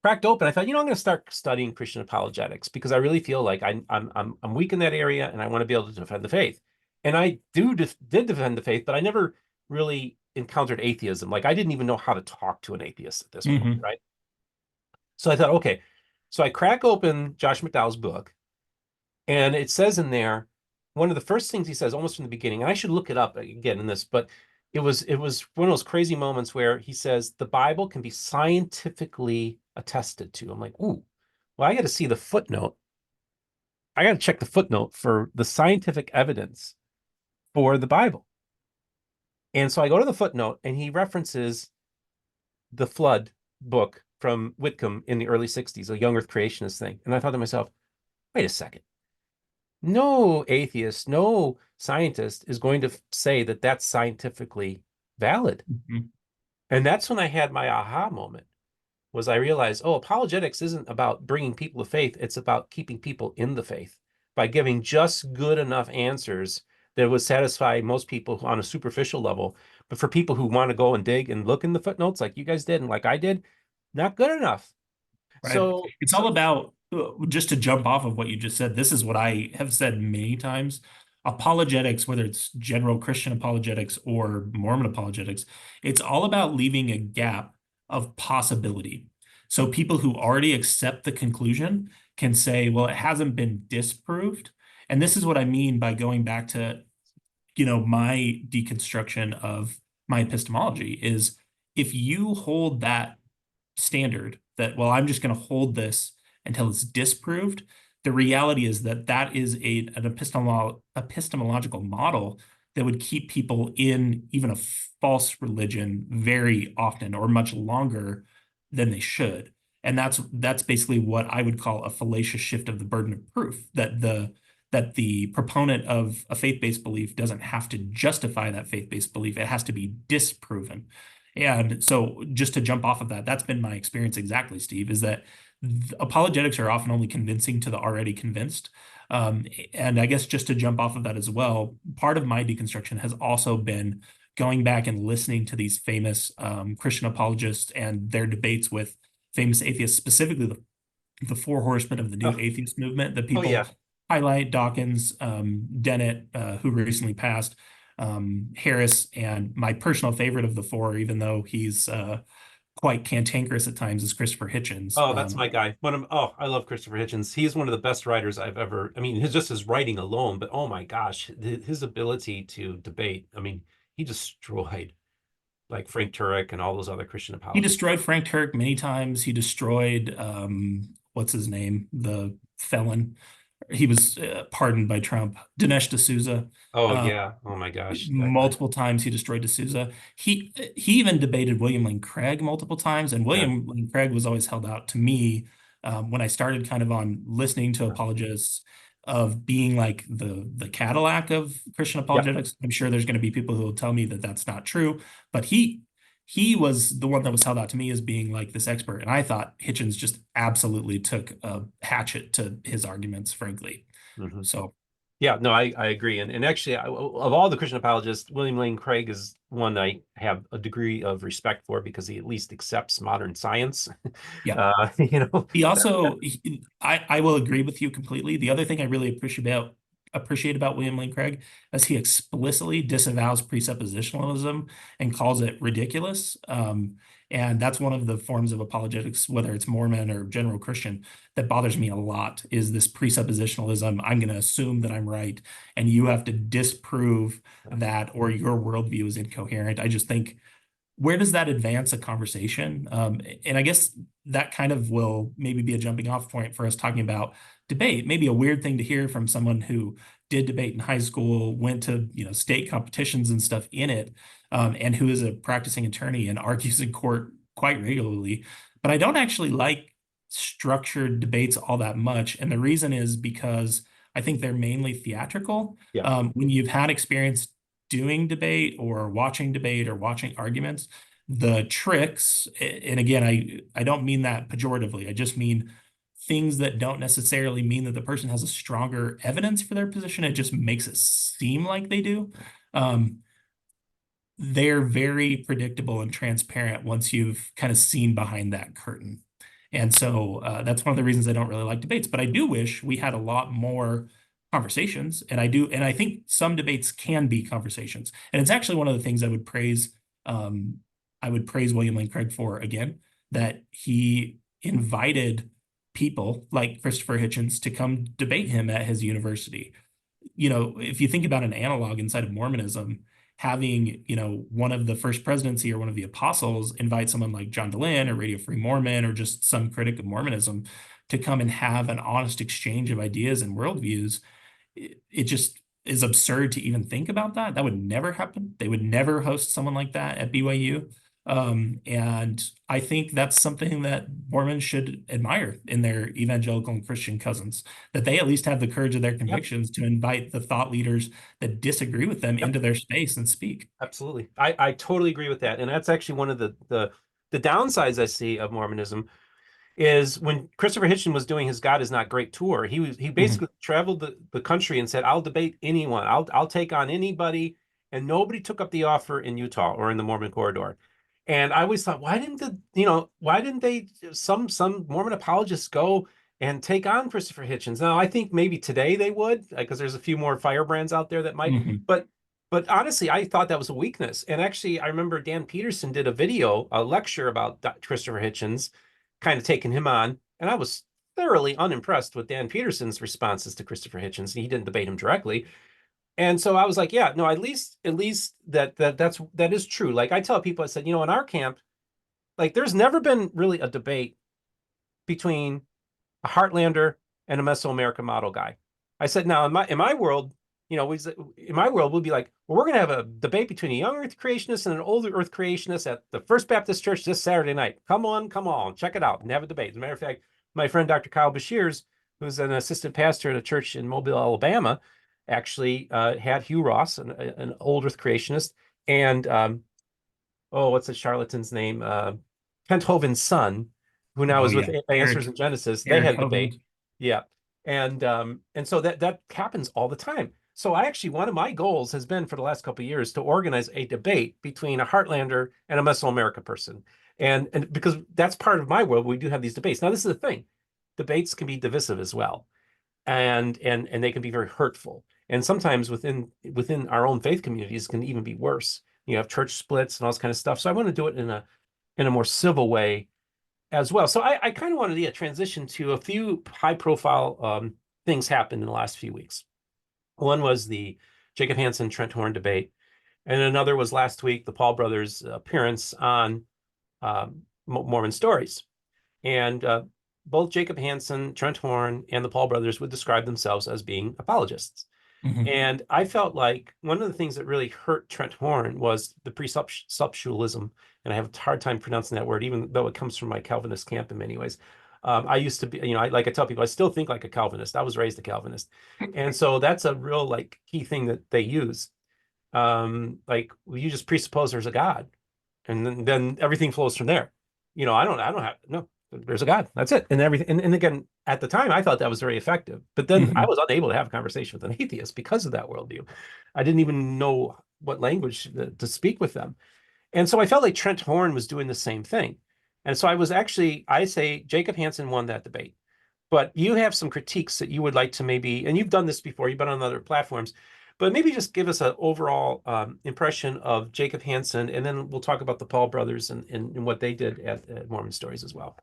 cracked open. I thought, I'm going to start studying Christian apologetics because I really feel like I'm weak in that area and I want to be able to defend the faith. And I did defend the faith, but I never really encountered atheism. Like I didn't even know how to talk to an atheist at this point, right? So I thought, okay. So I crack open Josh McDowell's book, and it says in there, one of the first things he says almost from the beginning, and I should look it up again in this, but it was one of those crazy moments where he says the Bible can be scientifically attested to. I'm like, ooh, well, I got to see the footnote. I got to check the footnote for the scientific evidence for the Bible. And so I go to the footnote, and he references the flood book from Whitcomb in the early 60s, a young earth creationist thing. And I thought to myself, wait a second. No atheist, no scientist is going to say that that's scientifically valid. Mhm. And that's when I had my aha moment, was I realized, oh, apologetics isn't about bringing people to faith. It's about keeping people in the faith by giving just good enough answers that would satisfy most people on a superficial level. But for people who want to go and dig and look in the footnotes like you guys did and like I did, not good enough. Right. So, It's all so about, just to jump off of what you just said, this is what I have said many times. Apologetics, whether it's general Christian apologetics or Mormon apologetics, it's all about leaving a gap of possibility. So people who already accept the conclusion can say, well, it hasn't been disproved. And this is what I mean by going back to, my deconstruction of my epistemology is, if you hold that standard that, well, I'm just going to hold this until it's disproved. The reality is that that is an epistemological model that would keep people in even a false religion very often or much longer than they should. And that's basically what I would call a fallacious shift of the burden of proof, that the proponent of a faith-based belief doesn't have to justify that faith-based belief. It has to be disproven. And so just to jump off of that, that's been my experience exactly, Steve, is that apologetics are often only convincing to the already convinced. And I guess just to jump off of that as well, part of my deconstruction has also been going back and listening to these famous Christian apologists and their debates with famous atheists, specifically the Four Horsemen of the new oh, atheist movement that oh people yeah. highlight: Dawkins, Dennett, who recently passed, Harris, and my personal favorite of the four, even though he's quite cantankerous at times, is Christopher Hitchens. Oh, that's my guy. I love Christopher Hitchens. He's one of the best writers I've ever, I mean, just his writing alone, but oh my gosh, his ability to debate. I mean, he destroyed like Frank Turek and all those other Christian He apologists. destroyed Frank Turek many times. He destroyed, what's his name, the felon. He was pardoned by Trump, Dinesh D'Souza. Oh Uh, yeah. Oh my gosh. Multiple times he destroyed D'Souza. He even debated William Lane Craig multiple times, and Yeah. William Lane Craig was always held out to me, when I started kind of on listening to apologists, of being like the Cadillac of Christian Yep. apologetics. I'm sure there's going to be people who will tell me that that's not true, but he was the one that was held out to me as being like this expert, and I thought Hitchens just absolutely took a hatchet to his arguments, frankly. Mhm. So. Yeah, no, I agree. And actually, of all the Christian apologists, William Lane Craig is one I have a degree of respect for because he at least accepts modern science. Yeah. You know, He that, also, I will agree with you completely. The other thing I really appreciate about William Lane Craig is he explicitly disavows presuppositionalism and calls it ridiculous. And that's one of the forms of apologetics, whether it's Mormon or general Christian, that bothers me a lot, is this presuppositionalism. I'm going to assume that I'm right, and you have to disprove that, or your worldview is incoherent. I just think, where does that advance a conversation? And I guess that kind of will maybe be a jumping off point for us talking about debate. Maybe a weird thing to hear from someone who did debate in high school, went to state competitions and stuff in it, and who is a practicing attorney and argues in court quite regularly. But I don't actually like structured debates all that much, and the reason is because I think they're mainly theatrical. yeah, When you've had experience doing debate or watching arguments, the tricks, and again, I don't mean that pejoratively. I just mean things that don't necessarily mean that the person has a stronger evidence for their position. It just makes it seem like they do. Um, they're very predictable and transparent once you've kind of seen behind that curtain. And so that's one of the reasons I don't really like debates. But I do wish we had a lot more conversations. And I think some debates can be conversations. And it's actually one of the things I would praise. I would praise William Lane Craig for, again, that he invited people like Christopher Hitchens to come debate him at his university. If you think about an analog inside of Mormonism, having, one of the first presidency or one of the apostles invite someone like John Dehlin or Radio Free Mormon or just some critic of Mormonism to come and have an honest exchange of ideas and worldviews, it just is absurd to even think about that. That would never happen. They would never host someone like that at BYU. And I think that's something that Mormons should admire in their evangelical and Christian cousins, that they at least have the courage of their convictions to invite the thought leaders that disagree with them into their space and speak. Absolutely. I totally agree with that. And that's actually one of the downsides I see of Mormonism is when Christopher Hitchens was doing his God is Not Great tour, he basically traveled the country and said, I'll debate anyone. I'll take on anybody. And nobody took up the offer in Utah or in the Mormon corridor. And I always thought, why didn't they some Mormon apologists go and take on Christopher Hitchens? Now, I think maybe today they would, because there's a few more firebrands out there that might, but honestly, I thought that was a weakness. And actually, I remember Dan Peterson did a lecture about Christopher Hitchens, kind of taking him on. And I was thoroughly unimpressed with Dan Peterson's responses to Christopher Hitchens. He didn't debate him directly. And so I was like, yeah, no, at least that is true. Like I tell people, I said, in our camp, like there's never been really a debate between a Heartlander and a Mesoamerican model guy. I said, now in my world, we'll be like, well, we're going to have a debate between a young Earth creationist and an older Earth creationist at the First Baptist Church this Saturday night. Come on, check it out and have a debate. As a matter of fact, my friend Dr. Kyle Bashirs, who's an assistant pastor at a church in Mobile, Alabama, actually had Hugh Ross, an old Earth creationist, and what's the charlatan's name? Kent Hovind's son, who now is with Answers in Genesis. They had a debate. Yeah. And so that happens all the time. So one of my goals has been for the last couple of years to organize a debate between a Heartlander and a Mesoamerica person. And because that's part of my world, we do have these debates. Now, this is the thing. Debates can be divisive as well. And they can be very hurtful. And sometimes within our own faith communities can even be worse. You have church splits and all this kind of stuff. So I want to do it in a more civil way as well. So I kind of wanted to transition to a few high-profile things happened in the last few weeks. One was the Jacob Hansen Trent Horn debate, and another was last week the Paul brothers' appearance on Mormon Stories. And both Jacob Hansen, Trent Horn, and the Paul brothers would describe themselves as being apologists. And I felt like one of the things that really hurt Trent Horn was the presuptualism. And I have a hard time pronouncing that word, even though it comes from my Calvinist camp in many ways. I used to be, like I tell people, I still think like a Calvinist. I was raised a Calvinist. And so that's a real key thing that they use. You just presuppose there's a God, and then everything flows from there. There's a God. That's it. And everything. And again, at the time, I thought that was very effective. But then I was unable to have a conversation with an atheist because of that worldview. I didn't even know what language to speak with them. And so I felt like Trent Horn was doing the same thing. And so I say Jacob Hansen won that debate. But you have some critiques that you would like to maybe, and you've done this before, you've been on other platforms, but maybe just give us an overall impression of Jacob Hansen, and then we'll talk about the Paul brothers and what they did at Mormon Stories as well.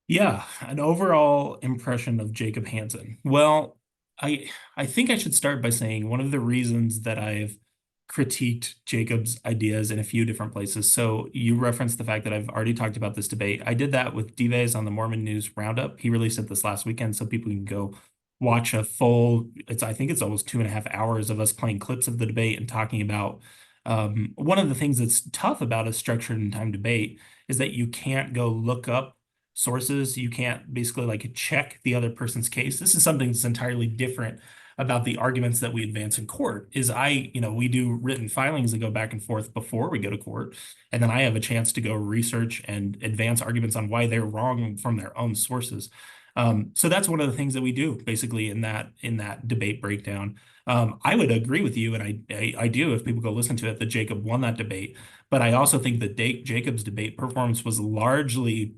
Yeah, an overall impression of Jacob Hansen. Well, I think I should start by saying one of the reasons that I've critiqued Jacob's ideas in a few different places. So you referenced the fact that I've already talked about this debate. I did that with Dives on the Mormon News Roundup. He released it this last weekend, so people can go watch a full, I think it's almost 2.5 hours of us playing clips of the debate and talking about one of the things that's tough about a structured and timed debate is that you can't go look up sources. You can't basically check the other person's case. This is something that's entirely different about the arguments that we advance in court. We do written filings that go back and forth before we go to court. And then I have a chance to go research and advance arguments on why they're wrong from their own sources. So that's one of the things that we do basically in that debate breakdown. I would agree with you, and I do, if people go listen to it, that Jacob won that debate. But I also think that Jacob's debate performance was largely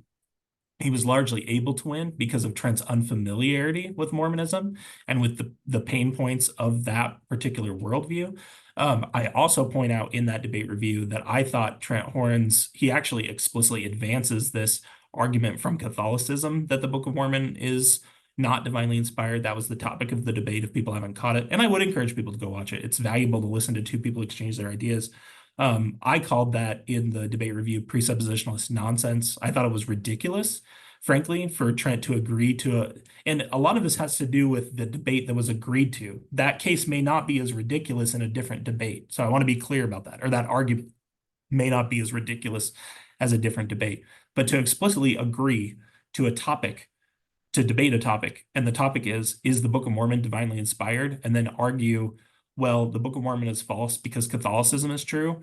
able to win because of Trent's unfamiliarity with Mormonism and with the pain points of that particular worldview. I also point out in that debate review that I thought Trent Horn's, he actually explicitly advances this argument from Catholicism that the Book of Mormon is not divinely inspired. That was the topic of the debate if people haven't caught it. And I would encourage people to go watch it. It's valuable to listen to two people exchange their ideas. I called that in the debate review presuppositionalist nonsense. I thought it was ridiculous, frankly, for Trent to agree to and a lot of this has to do with the debate that was agreed to. That case may not be as ridiculous in a different debate. So I want to be clear about that, or that argument may not be as ridiculous as a different debate. But to explicitly agree to a topic, to debate a topic, and the topic is the Book of Mormon divinely inspired, and then argue, well, the Book of Mormon is false because Catholicism is true,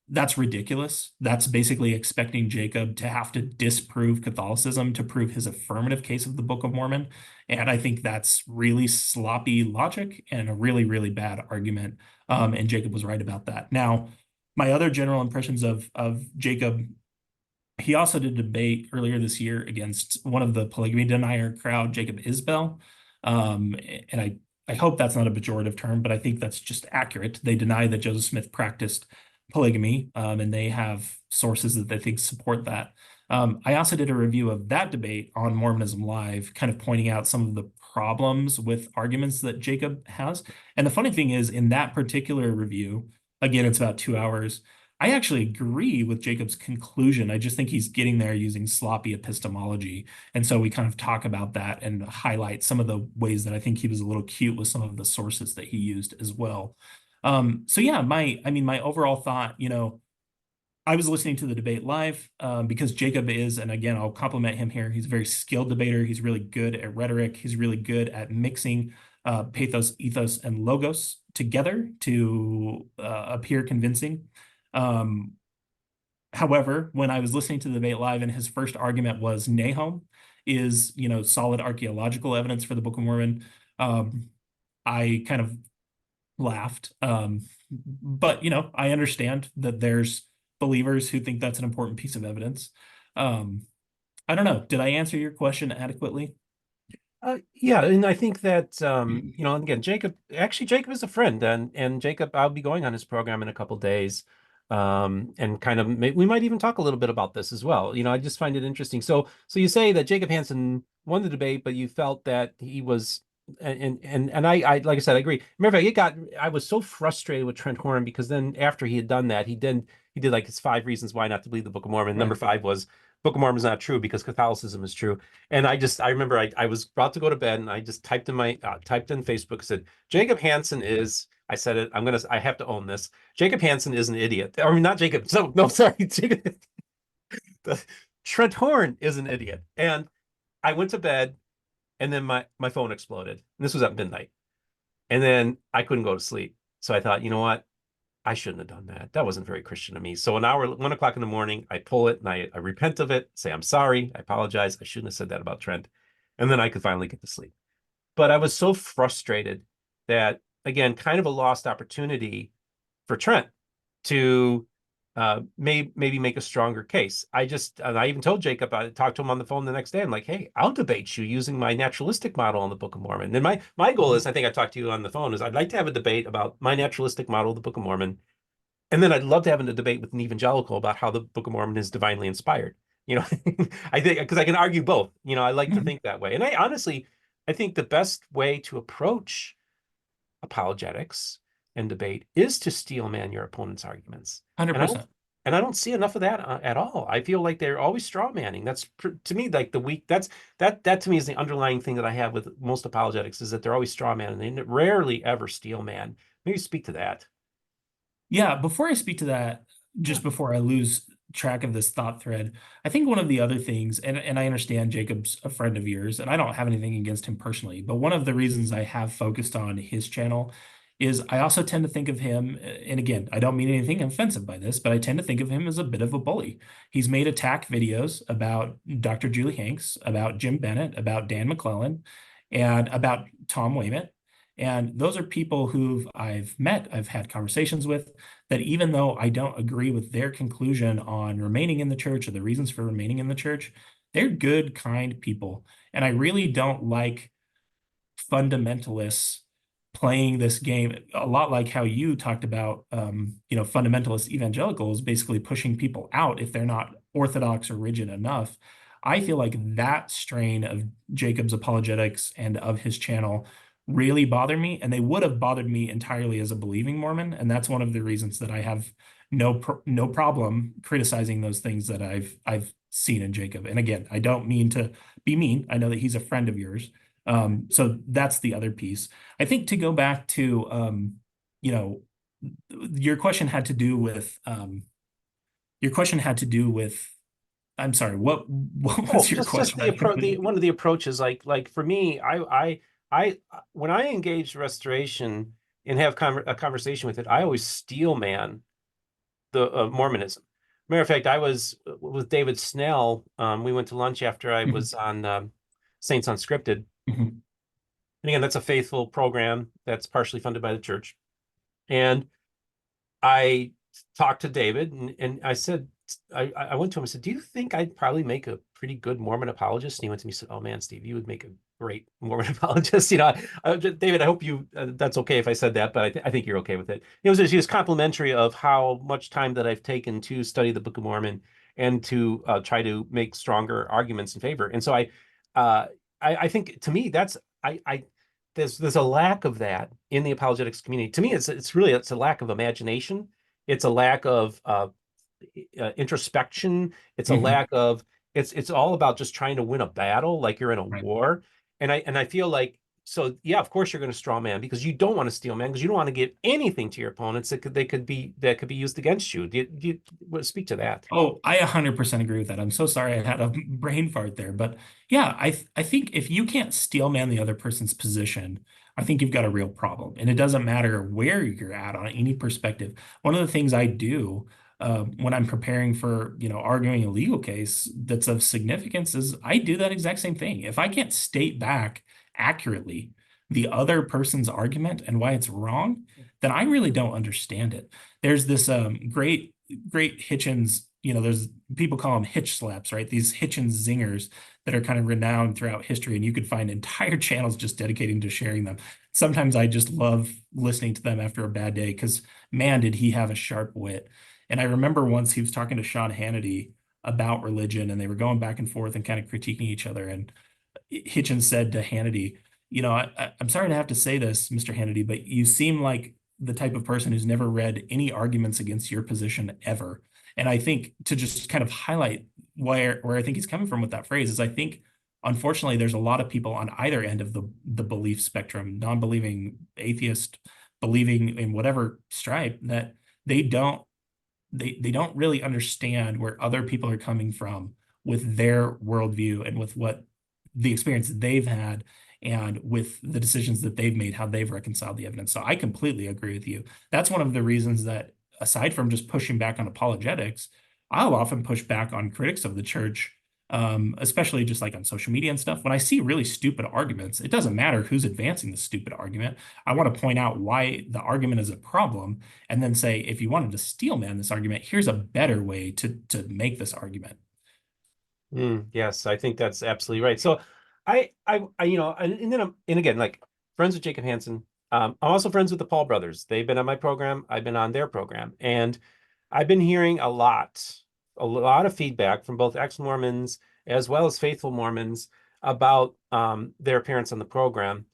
that's ridiculous. That's basically expecting Jacob to have to disprove Catholicism to prove his affirmative case of the Book of Mormon. And I think that's really sloppy logic and a really, really bad argument. And Jacob was right about that. Now, my other general impressions of Jacob, he also did a debate earlier this year against one of the polygamy denier crowd, Jacob Isbell. And I hope that's not a pejorative term, but I think that's just accurate. They deny that Joseph Smith practiced polygamy, and they have sources that they think support that. I also did a review of that debate on Mormonism Live, kind of pointing out some of the problems with arguments that Jacob has. And the funny thing is, in that particular review, again, it's about 2 hours, I actually agree with Jacob's conclusion. I just think he's getting there using sloppy epistemology. And so we kind of talk about that and highlight some of the ways that I think he was a little cute with some of the sources that he used as well. So yeah, my overall thought, I was listening to the debate live because Jacob is, and again, I'll compliment him here. He's a very skilled debater. He's really good at rhetoric. He's really good at mixing pathos, ethos, and logos together to appear convincing. However, when I was listening to the debate live and his first argument was Nahum is, solid archaeological evidence for the Book of Mormon, I kind of laughed. But, I understand that there's believers who think that's an important piece of evidence. I don't know. Did I answer your question adequately? Yeah, and I think that again, Jacob is a friend, and Jacob, I'll be going on his program in a couple days, and kind of we might even talk a little bit about this as well. I just find it interesting. So you say that Jacob Hansen won the debate, but you felt that he was, and I like I said, I agree. Matter of fact, I was so frustrated with Trent Horn because then after he had done that, he did like his 5 reasons why not to believe the Book of Mormon. Right. Number 5 was Book of Mormon is not true because Catholicism is true. And I remember I was about to go to bed and I just typed in Facebook, said, Jacob Hansen is, I said it, I have to own this. Jacob Hansen is an idiot. I mean, not Jacob. No, sorry. Trent Horn is an idiot. And I went to bed and then my phone exploded. And this was at midnight. And then I couldn't go to sleep. So I thought, you know what? I shouldn't have done that. That wasn't very Christian of me. So 1 o'clock in the morning, I pull it and I repent of it, say, I'm sorry, I apologize. I shouldn't have said that about Trent. And then I could finally get to sleep. But I was so frustrated that, again, kind of a lost opportunity for Trent to maybe make a stronger case. I even told Jacob, I talked to him on the phone the next day. I'm like, hey, I'll debate you using my naturalistic model on the Book of Mormon. And my goal is, I think I talked to you on the phone, is I'd like to have a debate about my naturalistic model of the Book of Mormon. And then I'd love to have a debate with an evangelical about how the Book of Mormon is divinely inspired. I think because I can argue both. I like to think that way. And I think the best way to approach apologetics and debate is to steel man your opponent's arguments. 100%. And I don't see enough of that at all. I feel like they're always straw manning. That's to me like that to me is the underlying thing that I have with most apologetics, is that they're always straw manning. They rarely ever steel man. Maybe speak to that. Yeah, before I speak to that, just before I lose track of this thought thread, I think one of the other things, and I understand Jacob's a friend of yours, and I don't have anything against him personally, but one of the reasons I have focused on his channel is I also tend to think of him, and again, I don't mean anything offensive by this, but I tend to think of him as a bit of a bully. He's made attack videos about Dr. Julie Hanks, about Jim Bennett, about Dan McClellan, and about Tom Wayment. And those are people who I've met, I've had conversations with, that even though I don't agree with their conclusion on remaining in the church or the reasons for remaining in the church, they're good, kind people. And I really don't like fundamentalists playing this game, a lot like how you talked about, fundamentalist evangelicals basically pushing people out if they're not orthodox or rigid enough. I feel like that strain of Jacob's apologetics and of his channel really bother me, and they would have bothered me entirely as a believing Mormon. And that's one of the reasons that I have no problem criticizing those things that I've seen in Jacob. And again, I don't mean to be mean. I know that he's a friend of yours. So that's the other piece. I think to go back to you know, your question had to do with I'm sorry, what Oh, was your just question? the approach. The one of the approaches, like for me, I when I engage restoration and have a conversation with it, I always steel man the Mormonism. Matter of fact, I was with David Snell. We went to lunch after I Mhm, was on Saints Unscripted, mhm, and again, that's a faithful program that's partially funded by the church. And I talked to David, and I said, I went to him and said, "Do you think I'd probably make a pretty good Mormon apologist?" And he went to me and said, "Oh man, Steve, you would make a great Mormon apologist." David, I hope you that's okay if I said that, but I think you're okay with it. He was complimentary of how much time that I've taken to study the Book of Mormon and to try to make stronger arguments in favor. And so uh, I think to me that's I there's a lack of that in the apologetics community. To me, it's a lack of imagination. It's a lack of introspection. It's a mhm. lack of it's all about just trying to win a battle, like you're in a Right. war. And I feel like so yeah, of course you're going to straw man because you don't want to steal man because you don't want to give anything to your opponents that could be used against you. Speak to that? Oh, I 100% agree with that. I'm so sorry I had a brain fart there, but yeah, I think if you can't steel man the other person's position, I think you've got a real problem. And it doesn't matter where you're at on any perspective. One of the things I do when I'm preparing for, arguing a legal case that's of significance is I do that exact same thing. If I can't state back accurately the other person's argument and why it's wrong, then I really don't understand it. There's this great Hitchens, there's people call them Hitch Slaps, right? These Hitchens zingers that are kind of renowned throughout history, and you could find entire channels just dedicating to sharing them. Sometimes I just love listening to them after a bad day because man, did he have a sharp wit. And I remember once he was talking to Sean Hannity about religion, and they were going back and forth and kind of critiquing each other. And Hitchens said to Hannity, I'm sorry to have to say this, Mr. Hannity, but you seem like the type of person who's never read any arguments against your position ever. And I think to just kind of highlight where I think he's coming from with that phrase is I think unfortunately there's a lot of people on either end of the belief spectrum, non-believing atheist, believing in whatever stripe, that they don't they don't really understand where other people are coming from with their worldview and with what the experience they've had and with the decisions that they've made, how they've reconciled the evidence. So I completely agree with you. That's one of the reasons that, aside from just pushing back on apologetics, I'll often push back on critics of the church, especially just like on social media and stuff. When I see really stupid arguments, it doesn't matter who's advancing the stupid argument. I want to point out why the argument is a problem and then say, if you wanted to steel man this argument, here's a better way to make this argument. Yes, I think that's absolutely right. So and then and again, like friends with Jacob Hansen. I'm also friends with the Paul brothers. They've been on my program. I've been on their program, and I've been hearing a lot of feedback from both ex-Mormons as well as faithful Mormons about their appearance on the program.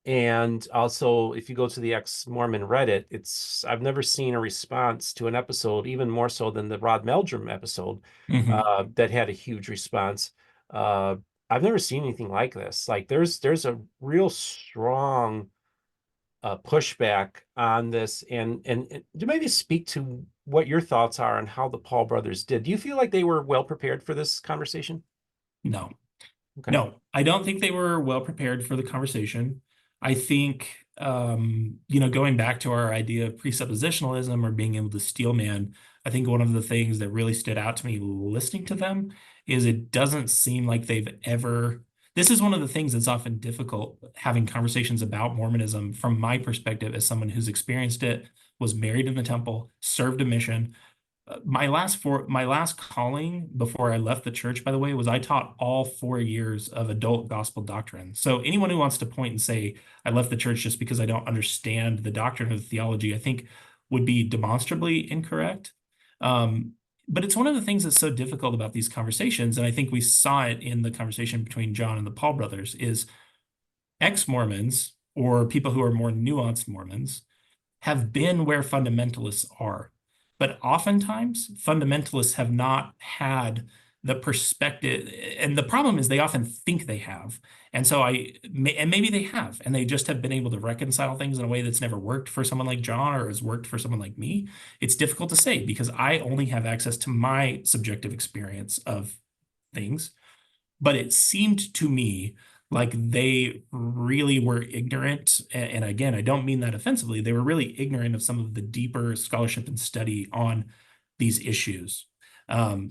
And also, if you go to the ex-Mormon Reddit, I've never seen a response to an episode, even more so than the Rod Meldrum episode, Mhm. that had a huge response. Uh, I've never seen anything like this. Like there's a real strong pushback on this, and to maybe speak to what your thoughts are on how the Paul brothers did. Do you feel like they were well prepared for this conversation? No. Okay. No, I don't think they were well prepared for the conversation. I think, going back to our idea of presuppositionalism or being able to steel man, I think one of the things that really stood out to me listening to them is it doesn't seem like they've ever. This is one of the things that's often difficult having conversations about Mormonism from my perspective as someone who's experienced it, was married in the temple, served a mission. My last calling before I left the church, by the way, was I taught all 4 years of adult gospel doctrine. So anyone who wants to point and say I left the church just because I don't understand the doctrine of theology, I think would be demonstrably incorrect. Um, But it's one of the things that's so difficult about these conversations, and I think we saw it in the conversation between John and the Paul brothers, is ex-Mormons or people who are more nuanced Mormons have been where fundamentalists are. But oftentimes, fundamentalists have not had the perspective. And the problem is they often think they have. And so and maybe they have, and they just have been able to reconcile things in a way that's never worked for someone like John or has worked for someone like me. It's difficult to say because I only have access to my subjective experience of things. But it seemed to me like they really were ignorant. And again, I don't mean that offensively. They were really ignorant of some of the deeper scholarship and study on these issues,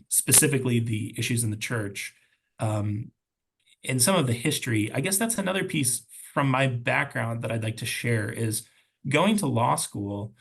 specifically the issues in the church, and some of the history. I guess that's another piece from my background that I'd like to share is going to law school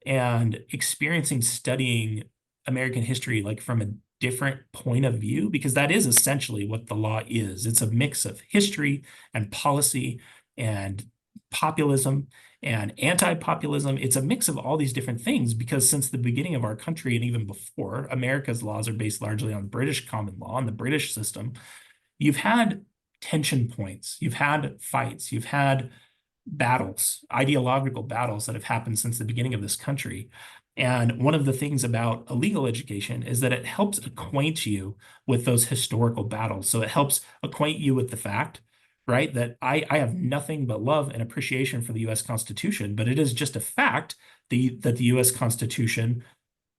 and experiencing studying American history like from a different point of view, because that is essentially what the law is. It's a mix of history and policy and populism and anti-populism. It's a mix of all these different things because since the beginning of our country and even before, America's laws are based largely on British common law and the British system. You've had tension points, you've had fights, you've had battles, ideological battles that have happened since the beginning of this country. And one of the things about a legal education is that it helps acquaint you with those historical battles. So it helps acquaint you with the fact, right, that I have nothing but love and appreciation for the US Constitution, but it is just a fact that the US Constitution,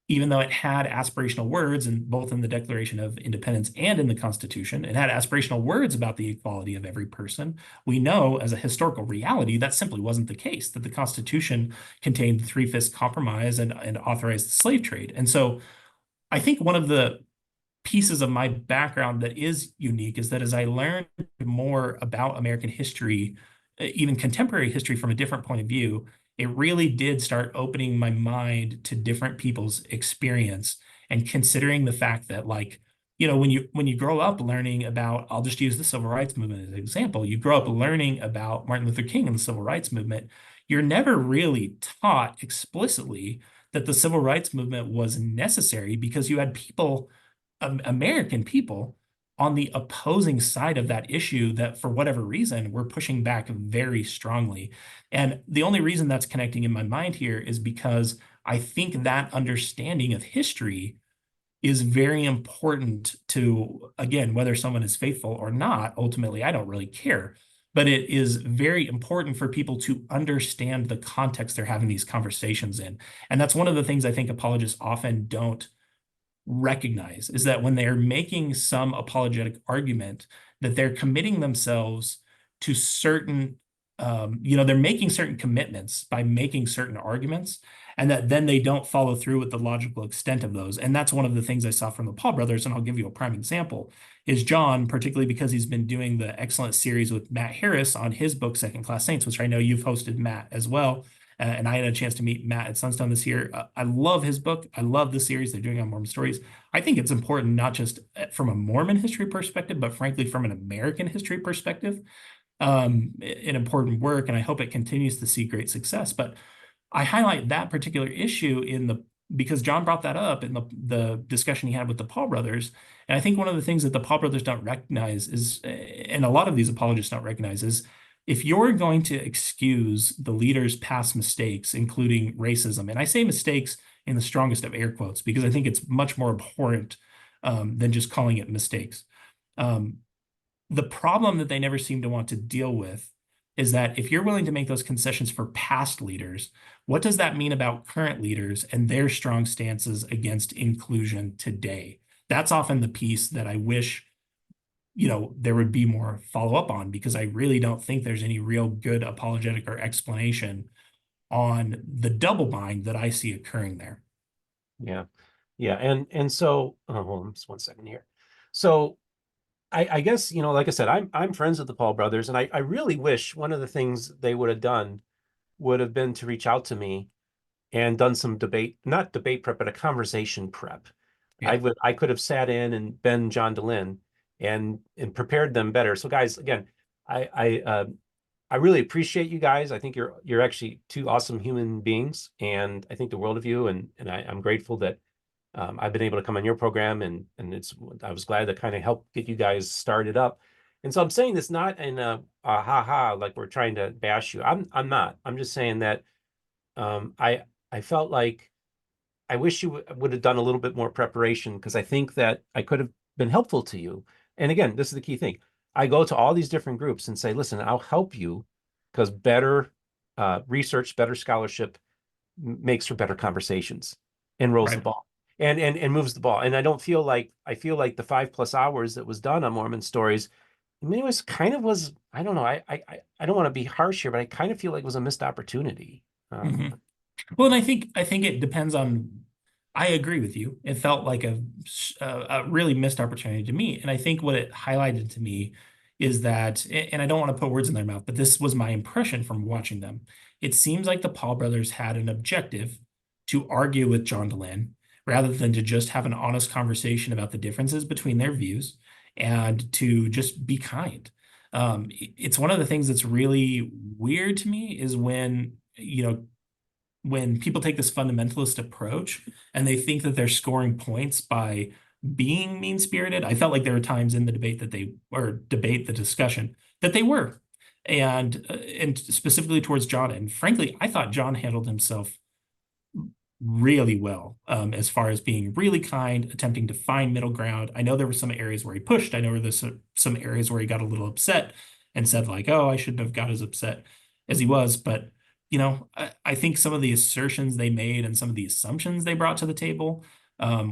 even though it had aspirational words in both in the Declaration of Independence and in the Constitution, it had aspirational words about the equality of every person. We know as a historical reality that simply wasn't the case, that the Constitution contained the Three-Fifths Compromise and authorized the slave trade. And so I think one of the pieces of my background that is unique is that as I learned more about American history, even contemporary history from a different point of view, it really did start opening my mind to different people's experience and considering the fact that like, you know, when you grow up learning about, I'll just use the civil rights movement as an example, you grow up learning about Martin Luther King and the civil rights movement, you're never really taught explicitly that the civil rights movement was necessary because you had people, American people, on the opposing side of that issue that for whatever reason were pushing back very strongly. And the only reason that's connecting in my mind here is because I think that understanding of history is very important to, again, whether someone is faithful or not, ultimately, I don't really care. But it is very important for people to understand the context they're having these conversations in. And that's one of the things I think apologists often don't recognize is that when they're making some apologetic argument, that they're committing themselves to certain, they're making certain commitments by making certain arguments, and that then they don't follow through with the logical extent of those. And that's one of the things I saw from the Paul brothers, and I'll give you a prime example, is John, particularly because he's been doing the excellent series with Matt Harris on his book, Second Class Saints, which I know you've hosted, Matt, as well. And I had a chance to meet Matt at Sunstone this year. I love his book. I love the series they're doing on Mormon Stories. I think it's important not just from a Mormon history perspective, but frankly from an American history perspective. An important work, and I hope it continues to see great success. But I highlight that particular issue because John brought that up in the discussion he had with the Paul brothers. And I think one of the things that the Paul brothers don't recognize is, and a lot of these apologists don't recognize, is if you're going to excuse the leader's past mistakes, including racism, and I say mistakes in the strongest of air quotes because I think it's much more abhorrent than just calling it mistakes. The problem that they never seem to want to deal with is that if you're willing to make those concessions for past leaders, what does that mean about current leaders and their strong stances against inclusion today? That's often the piece that I wish, there would be more follow-up on, because I really don't think there's any real good apologetic or explanation on the double bind that I see occurring there. Yeah. Yeah. And so, hold on just one second here. So I guess, like I said, I'm friends with the Paul brothers, and I really wish one of the things they would have done would have been to reach out to me and done some not debate prep, but a conversation prep. Yeah. I could have sat in and been John Dehlin and prepared them better. So guys, again, I really appreciate you guys. I think you're actually two awesome human beings, and I think the world of you, and I'm grateful that I've been able to come on your program, and I was glad to kind of help get you guys started up. And so I'm saying this not in a ha ha, like we're trying to bash you. I'm not. I'm just saying that I felt like I wish you would have done a little bit more preparation, because I think that I could have been helpful to you. And again, this is the key thing. I go to all these different groups and say, listen, I'll help you, because better research, better scholarship makes for better conversations and rolls the Right. ball and moves the ball. And I feel like the 5+ hours that was done on Mormon Stories, in many ways kind of was, I don't know, I don't want to be harsh here, but I kind of feel like it was a missed opportunity. hmm Well, and I think it depends on. I agree with you. It felt like a really missed opportunity to me, and I think what it highlighted to me is that, and I don't want to put words in their mouth, but this was my impression from watching them. It seems like the Paul brothers had an objective to argue with John Dehlin rather than to just have an honest conversation about the differences between their views and to just be kind. It's one of the things that's really weird to me is when people take this fundamentalist approach and they think that they're scoring points by being mean-spirited. I felt like there were times in the debate the discussion that they were. And specifically towards John. And frankly, I thought John handled himself really well, as far as being really kind, attempting to find middle ground. I know there were some areas where he pushed. I know there's some areas where he got a little upset and said like, "Oh, I shouldn't have got as upset as he was." But I think some of the assertions they made and some of the assumptions they brought to the table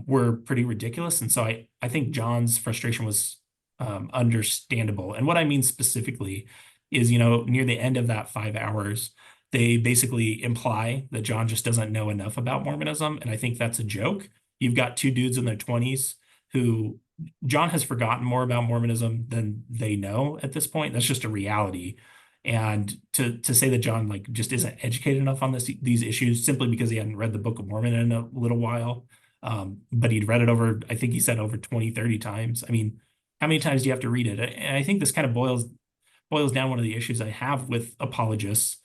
were pretty ridiculous. And so I think John's frustration was understandable. And what I mean specifically is, near the end of that 5 hours, they basically imply that John just doesn't know enough about Mormonism. And I think that's a joke. You've got two dudes in their 20s who John has forgotten more about Mormonism than they know at this point. That's just a reality. And to say that John like just isn't educated enough on these issues simply because he hadn't read the Book of Mormon in a little while, but he'd read it over, I think he said over 20, 30 times. I mean, how many times do you have to read it? And I think this kind of boils down one of the issues I have with apologists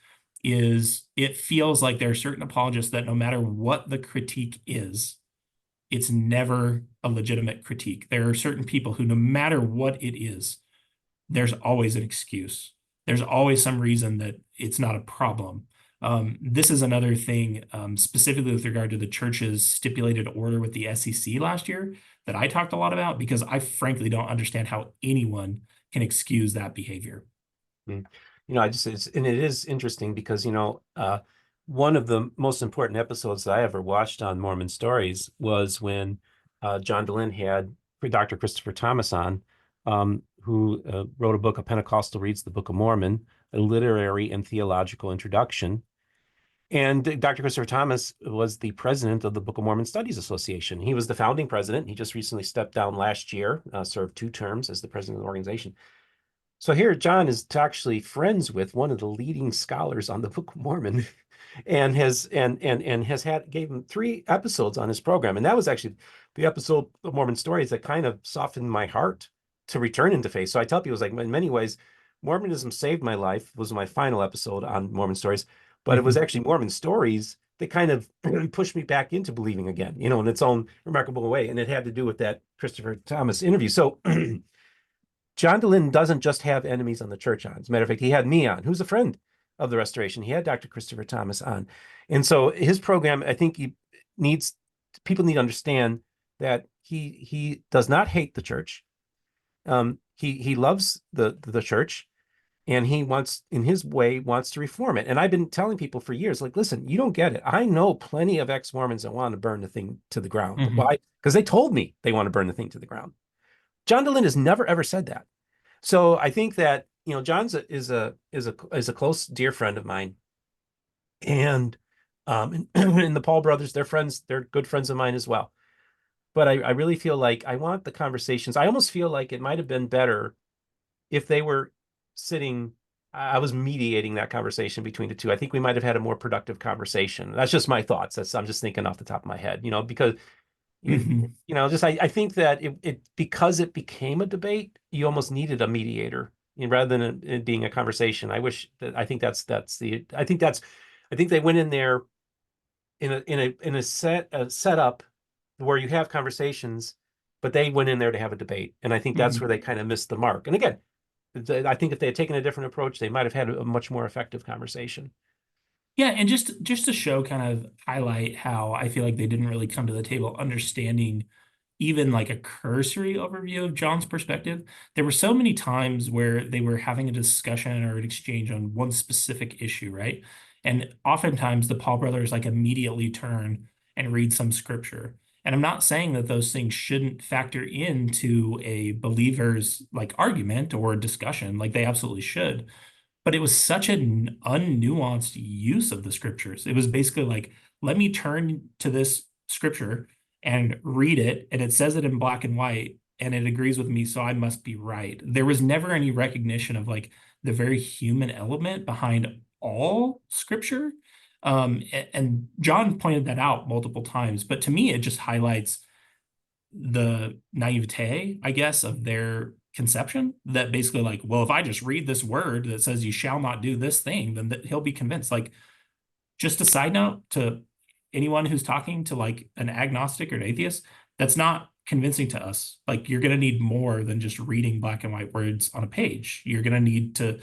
is it feels like there are certain apologists that no matter what the critique is, it's never a legitimate critique. There are certain people who, no matter what it is, there's always an excuse. There's always some reason that it's not a problem. This is another thing, specifically with regard to the church's stipulated order with the SEC last year, that I talked a lot about because I frankly don't understand how anyone can excuse that behavior. Mm. And it is interesting because, one of the most important episodes that I ever watched on Mormon Stories was when John Dehlin had Dr. Christopher Thomas on, who wrote a book, A Pentecostal Reads the Book of Mormon, a literary and theological introduction. And Dr. Christopher Thomas was the president of the Book of Mormon Studies Association. He was the founding president. He just recently stepped down last year, served 2 terms as the president of the organization. So here, John is actually friends with one of the leading scholars on the Book of Mormon, and gave him 3 episodes on his program, and that was actually the episode of Mormon Stories that kind of softened my heart to return into faith. So I tell people, it's like, in many ways, Mormonism saved my life. Was my final episode on Mormon Stories, but it was actually Mormon Stories that kind of pushed me back into believing again, in its own remarkable way, and it had to do with that Christopher Thomas interview. So. John Dehlin doesn't just have enemies on the church on. As a matter of fact, he had me on, who's a friend of the Restoration. He had Dr. Christopher Thomas on. And so his program, I think people need to understand that he does not hate the church. He loves the church, and he wants, in his way, wants to reform it. And I've been telling people for years, like, listen, you don't get it. I know plenty of ex-Mormons that want to burn the thing to the ground. Mm-hmm. Why? Because they told me they want to burn the thing to the ground. John Dehlin has never ever said that. So I think that John's is a close dear friend of mine, and and the Paul brothers, they're friends, they're good friends of mine as well. But I really feel like I want the conversations. I almost feel like it might have been better if they were sitting. I was mediating that conversation between the two. I think we might have had a more productive conversation. That's just my thoughts. I'm just thinking off the top of my head, because I think that it because it became a debate, you almost needed a mediator, rather than it being a conversation. I think they went in there in a setup where you have conversations, but they went in there to have a debate. And I think that's Mhm. where they kind of missed the mark. And again, I think if they had taken a different approach, they might have had a much more effective conversation. Yeah, and just to show kind of highlight how I feel like they didn't really come to the table understanding even like a cursory overview of John's perspective. There were so many times where they were having a discussion or an exchange on one specific issue, right? And oftentimes the Paul brothers like immediately turn and read some scripture. And I'm not saying that those things shouldn't factor into a believer's like argument or discussion, like they absolutely should. But it was such an unnuanced use of the scriptures. It was basically like, let me turn to this scripture and read it, and it says it in black and white, and it agrees with me, so I must be right. There was never any recognition of like the very human element behind all scripture. And John pointed that out multiple times, but to me, it just highlights the naivete, I guess, of their conception that basically like, well, if I just read this word that says you shall not do this thing, then he'll be convinced. Like, just a side note to anyone who's talking to like an agnostic or an atheist, that's not convincing to us. Like, you're going to need more than just reading black and white words on a page. You're going to need to,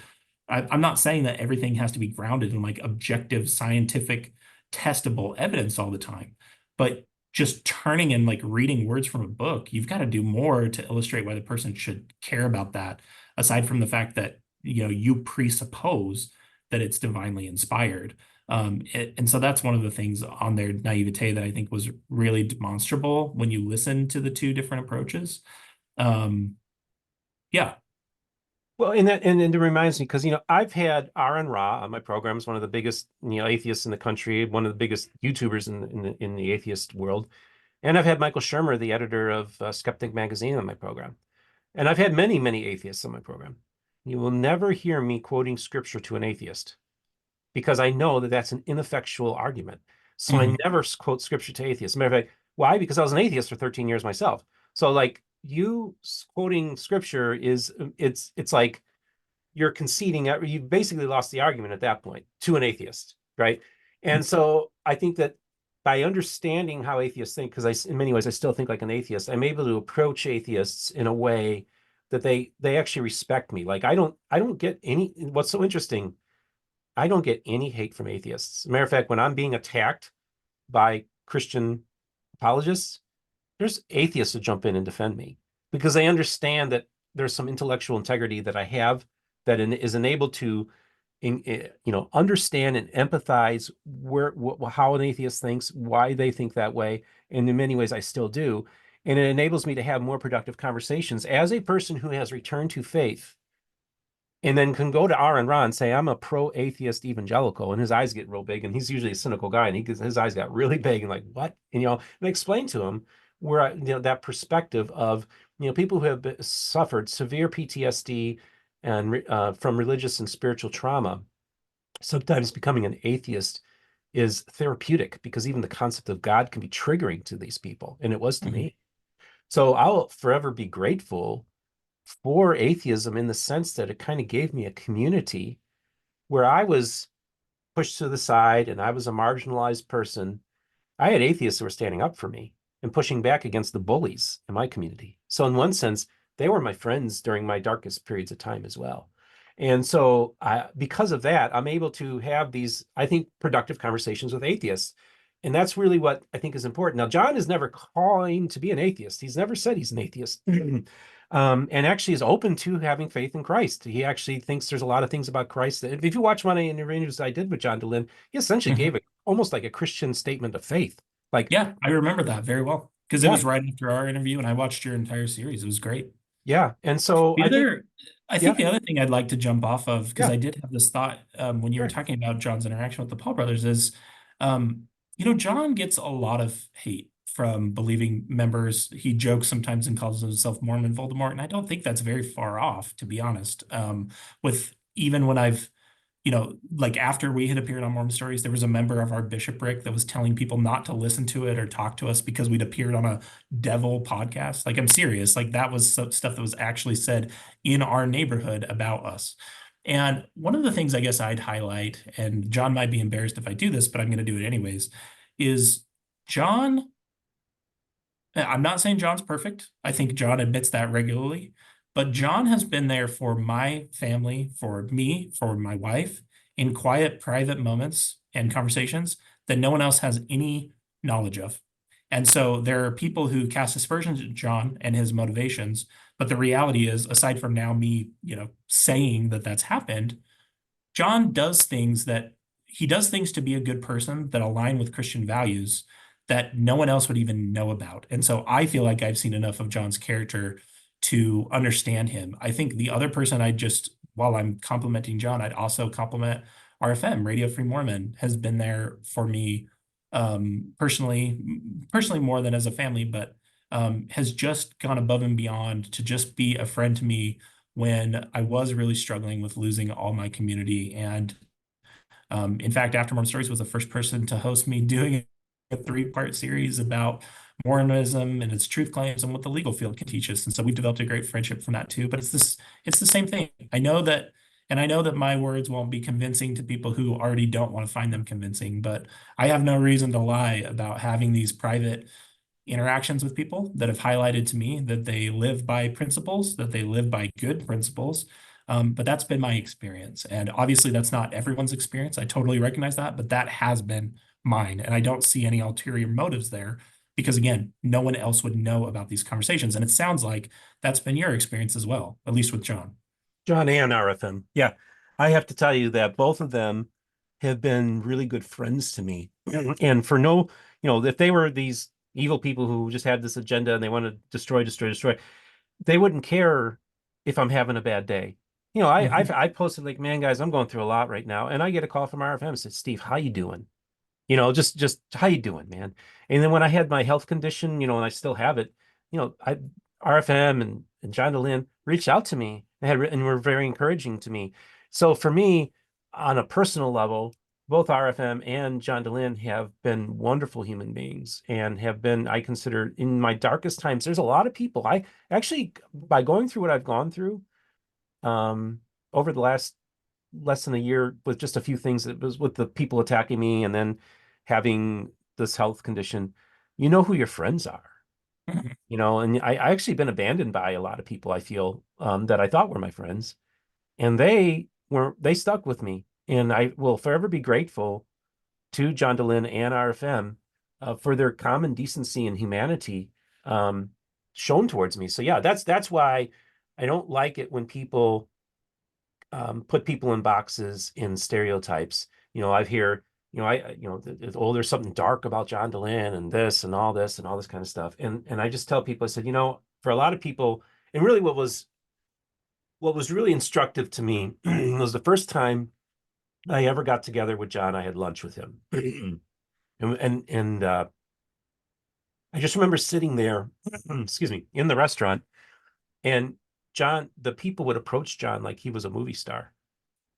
I'm not saying that everything has to be grounded in like objective, scientific, testable evidence all the time, but just turning and like reading words from a book, you've got to do more to illustrate why the person should care about that, aside from the fact that, you presuppose that it's divinely inspired. And so that's one of the things on their naivete that I think was really demonstrable when you listen to the two different approaches. Um, yeah. Well, and it reminds me because I've had Aaron Ra on my program, is one of the biggest atheists in the country, one of the biggest YouTubers in the atheist world, and I've had Michael Shermer, the editor of Skeptic Magazine, on my program, and I've had many atheists on my program. You will never hear me quoting scripture to an atheist because I know that that's an ineffectual argument. So I Mhm. never quote scripture to atheists. Matter of fact, why? Because I was an atheist for 13 years myself. So like you quoting scripture it's like you're conceding, you've basically lost the argument at that point to an atheist, right? And so I think that by understanding how atheists think, because in many ways I still think like an atheist, I'm able to approach atheists in a way that they actually respect me. Like I don't get any. What's so interesting, I don't get any hate from atheists. As a matter of fact, when I'm being attacked by Christian apologists, there's atheists that jump in and defend me because they understand that there's some intellectual integrity that I have that is enabled to understand and empathize how an atheist thinks, why they think that way, and in many ways I still do. And it enables me to have more productive conversations as a person who has returned to faith and then can go to Aaron Ra and say, I'm a pro-atheist evangelical, and his eyes get real big, and he's usually a cynical guy, and his eyes got really big, and like, what? And explain to him where that perspective of people who have suffered severe PTSD and from religious and spiritual trauma. Sometimes becoming an atheist is therapeutic because even the concept of God can be triggering to these people, and it was to Mhm. me. So I'll forever be grateful for atheism in the sense that it kind of gave me a community where I was pushed to the side and I was a marginalized person. I had atheists who were standing up for me and pushing back against the bullies in my community. So in one sense, they were my friends during my darkest periods of time as well. And so because of that, I'm able to have these, I think, productive conversations with atheists. And that's really what I think is important. Now, John is never claimed to be an atheist. He's never said he's an atheist. And actually is open to having faith in Christ. He actually thinks there's a lot of things about Christ that if you watch one of the interviews I did with John Dehlin, he essentially gave Mhm. almost like a Christian statement of faith. Like, Yeah, I remember that very well because it yeah, was right after our interview and I watched your entire series. It was great. yeah. And so The I think, other, I yeah, think the other thing I'd like to jump off of, because yeah, I did have this thought when you were sure. talking about John's interaction with the Paul brothers, is, um, John gets a lot of hate from believing members. He jokes sometimes and calls himself Mormon Voldemort, and I don't think that's very far off, to be honest. With even when I've like after we had appeared on Mormon Stories, there was a member of our bishopric that was telling people not to listen to it or talk to us because we'd appeared on a devil podcast. Like, I'm serious. Like, that was stuff that was actually said in our neighborhood about us. And one of the things I guess I'd highlight, and John might be embarrassed if I do this, but I'm going to do it anyways, is John I'm not saying John's perfect. I think John admits that regularly, but John has been there for my family, for me, for my wife, in quiet, private moments and conversations that no one else has any knowledge of. And so there are people who cast aspersions at John and his motivations, but the reality is, aside from now me, saying that that's happened, John does things that he does things to be a good person that align with Christian values that no one else would even know about. And so I feel like I've seen enough of John's character to understand him. I think the other person while I'm complimenting John, I'd also compliment RFM, Radio Free Mormon, has been there for me personally more than as a family, but has just gone above and beyond to just be a friend to me when I was really struggling with losing all my community. And in fact, After Mormon Stories was the first person to host me doing a three-part series about Mormonism and its truth claims and what the legal field can teach us. And so we developed a great friendship from that too. But it's the same thing. I know that my words won't be convincing to people who already don't want to find them convincing, but I have no reason to lie about having these private interactions with people that have highlighted to me that they live by principles, that they live by good principles. But that's been my experience. And obviously, that's not everyone's experience. I totally recognize that, but that has been mine. And I don't see any ulterior motives there because, again, no one else would know about these conversations. And it sounds like that's been your experience as well, at least with John. John and RFM. Yeah. I have to tell you that both of them have been really good friends to me. And for no, if they were these evil people who just had this agenda and they want to destroy, destroy, destroy, they wouldn't care if I'm having a bad day. I posted like, man, guys, I'm going through a lot right now. And I get a call from RFM and said, Steve, how you doing? Just how you doing, man? And then when I had my health condition, and I still have it, I RFM and John Dehlin reached out to me and were very encouraging to me. So for me, on a personal level, both RFM and John Dehlin have been wonderful human beings and have been, I consider, in my darkest times. There's a lot of people. I actually, by going through what I've gone through, over the last less than a year with just a few things that was with the people attacking me and then having this health condition, you know who your friends are, and I actually been abandoned by a lot of people I feel that I thought were my friends, and they stuck with me. And I will forever be grateful to John Dehlin and RFM for their common decency and humanity shown towards me. So yeah, that's why I don't like it when people put people in boxes in stereotypes. I've hear, there's something dark about John Dehlin and this and all this kind of stuff. And I just tell people, I said, for a lot of people, and really what was really instructive to me was the first time I ever got together with John. I had lunch with him. and I just remember sitting there, excuse me, in the restaurant, and the people would approach John like he was a movie star.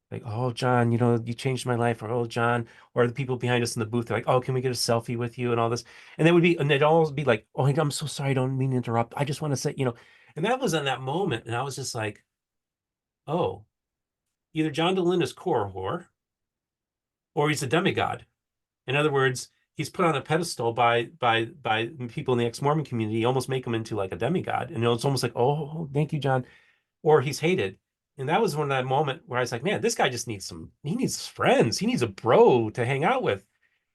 Like, oh, John, you changed my life. Or, oh, John, or the people behind us in the booth, they're like, oh, can we get a selfie with you and all this? And they'd always be like, oh, I'm so sorry. I don't mean to interrupt. I just want to say, and that was in that moment. And I was just like, oh, either John Dehlin is core whore or he's a demigod. In other words, he's put on a pedestal by people in the ex-Mormon community, almost make him into like a demigod. And it's almost like, oh, thank you, John. Or he's hated. And that was when that moment where I was like, man, this guy just he needs friends. He needs a bro to hang out with.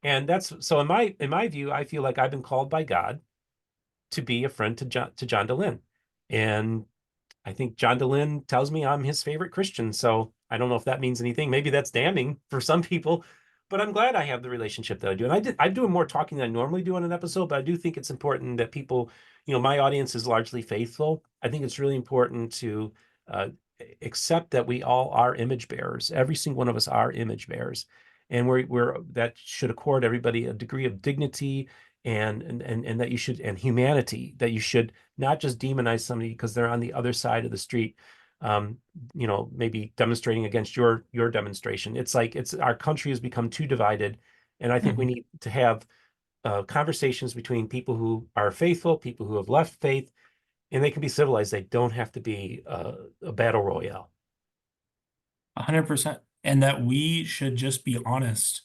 And that's so in my view, I feel like I've been called by God to be a friend to John Dehlin. And I think John Dehlin tells me I'm his favorite Christian. So I don't know if that means anything. Maybe that's damning for some people, but I'm glad I have the relationship that I do. And I'm doing more talking than I normally do on an episode, but I do think it's important that people, my audience is largely faithful. I think it's really important to accept that we all are image bearers. Every single one of us are image bearers. And that should accord everybody a degree of dignity and that you should, and humanity, that you should not just demonize somebody because they're on the other side of the street, maybe demonstrating against your demonstration. It's like our country has become too divided, and I think we need to have conversations between people who are faithful, people who have left faith, and they can be civilized. They don't have to be a battle royale. 100%. And that we should just be honest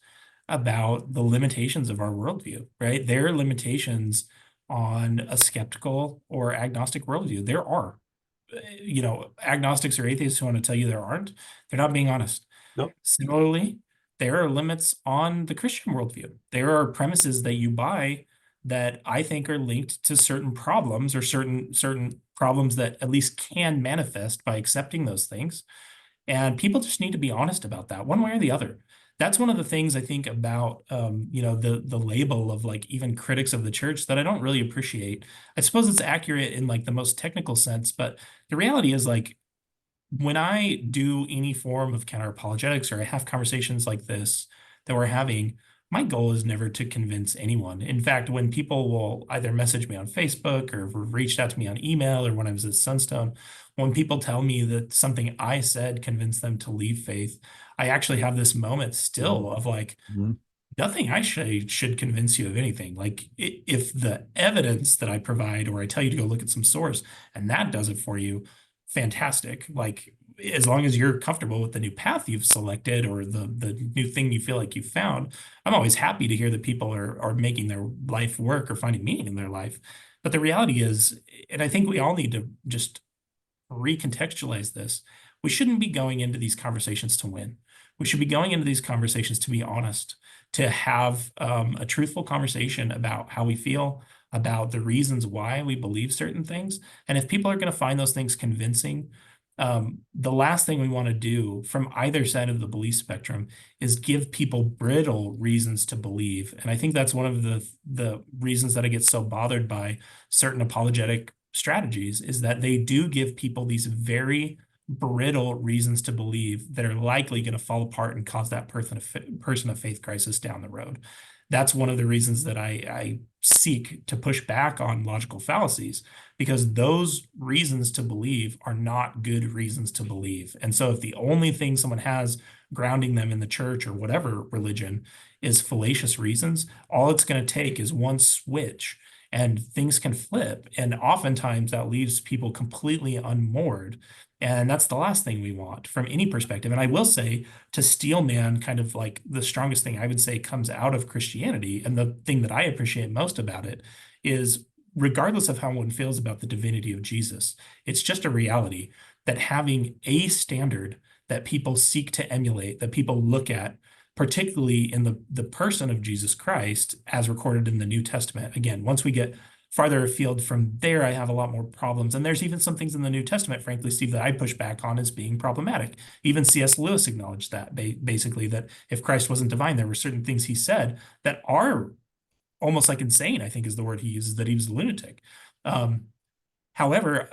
about the limitations of our worldview, right? Their limitations on a skeptical or agnostic worldview. There are, agnostics or atheists who want to tell you there aren't. They're not being honest. Nope. Similarly, there are limits on the Christian worldview. There are premises that you buy that I think are linked to certain problems, or certain problems that at least can manifest by accepting those things. And people just need to be honest about that one way or the other. That's one of the things I think about, the label of like even critics of the church that I don't really appreciate. I suppose it's accurate in like the most technical sense, but the reality is like when I do any form of counter apologetics, or I have conversations like this that we're having, my goal is never to convince anyone. In fact, when people will either message me on Facebook or reached out to me on email, or when I was at Sunstone, when people tell me that something I said convinced them to leave faith, I actually have this moment still of like, nothing I say should convince you of anything. Like if the evidence that I provide, or I tell you to go look at some source and that does it for you, fantastic. Like as long as you're comfortable with the new path you've selected, or the new thing you feel like you found, I'm always happy to hear that people are making their life work or finding meaning in their life. But the reality is, and I think we all need to just recontextualize this, we shouldn't be going into these conversations to win. We should be going into these conversations to be honest, to have a truthful conversation about how we feel, about the reasons why we believe certain things. And if people are going to find those things convincing, the last thing we want to do from either side of the belief spectrum is give people brittle reasons to believe. And I think that's one of the reasons that I get so bothered by certain apologetic strategies, is that they do give people these very brittle reasons to believe that are likely going to fall apart and cause that person of faith crisis down the road. That's one of the reasons that I seek to push back on logical fallacies, because those reasons to believe are not good reasons to believe. And so if the only thing someone has grounding them in the church or whatever religion is fallacious reasons, all it's going to take is one switch and things can flip. And oftentimes that leaves people completely unmoored. And that's the last thing we want from any perspective. And I will say, to steel man, kind of like the strongest thing I would say comes out of Christianity, and the thing that I appreciate most about it is, regardless of how one feels about the divinity of Jesus, it's just a reality that having a standard that people seek to emulate, that people look at, particularly in the person of Jesus Christ, as recorded in the New Testament. Again, once we get farther afield from there, I have a lot more problems. And there's even some things in the New Testament, frankly, Steve, that I push back on as being problematic. Even C.S. Lewis acknowledged that, basically, that if Christ wasn't divine, there were certain things he said that are almost like insane, I think is the word he uses, that he was a lunatic. However,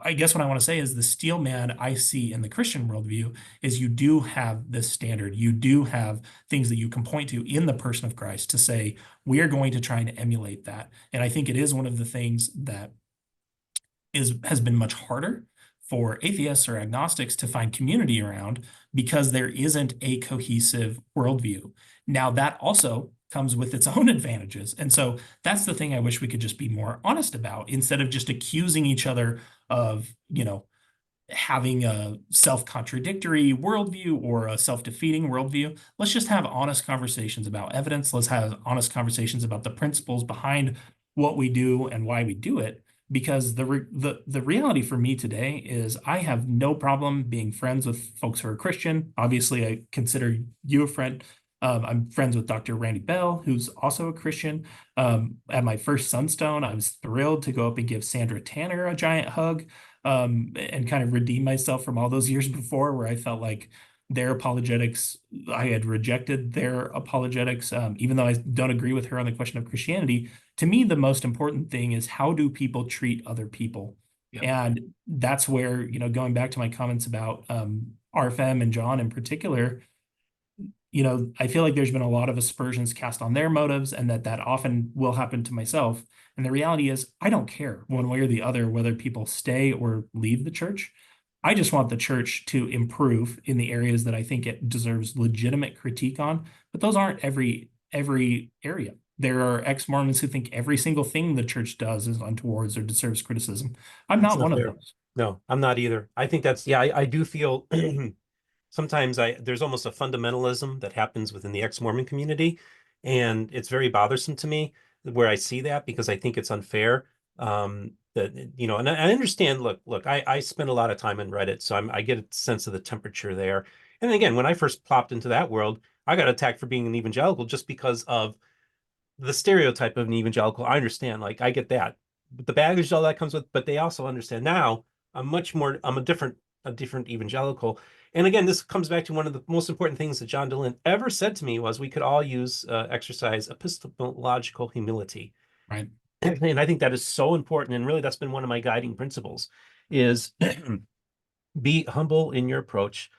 I guess what I want to say is the steel man I see in the Christian worldview is you do have this standard. You do have things that you can point to in the person of Christ to say, we are going to try and emulate that. And I think it is one of the things that has been much harder for atheists or agnostics to find community around, because there isn't a cohesive worldview. Now, that also comes with its own advantages. And so that's the thing I wish we could just be more honest about, instead of just accusing each other of, having a self-contradictory worldview or a self-defeating worldview. Let's just have honest conversations about evidence. Let's have honest conversations about the principles behind what we do and why we do it. Because the reality for me today is I have no problem being friends with folks who are Christian. Obviously, I consider you a friend. I'm friends with Dr. Randy Bell, who's also a Christian. At my first Sunstone, I was thrilled to go up and give Sandra Tanner a giant hug, and kind of redeem myself from all those years before, where I felt like their apologetics, I had rejected their apologetics, even though I don't agree with her on the question of Christianity. To me, the most important thing is, how do people treat other people? Yeah. And that's where, going back to my comments about RFM and John in particular, I feel like there's been a lot of aspersions cast on their motives, and that often will happen to myself. And the reality is, I don't care one way or the other whether people stay or leave the church. I just want the church to improve in the areas that I think it deserves legitimate critique on. But those aren't every area. There are ex-Mormons who think every single thing the church does is untoward or deserves criticism. I'm That's not not one of fair. those. No, I'm not either. I think I do feel sometimes there's almost a fundamentalism that happens within the ex-Mormon community, and it's very bothersome to me. where I see that, because I think it's unfair. That, and I understand. Look, I spend a lot of time on Reddit, so I get a sense of the temperature there. And again, when I first plopped into that world, I got attacked for being an evangelical just because of the stereotype of an evangelical. I understand, like I get that, but the baggage all that comes with. But they also understand now. I'm a different evangelical. And again, this comes back to one of the most important things that John Dehlin ever said to me was we could all exercise epistemological humility. Right. And I think that is so important. And really, that's been one of my guiding principles is be humble in your approach.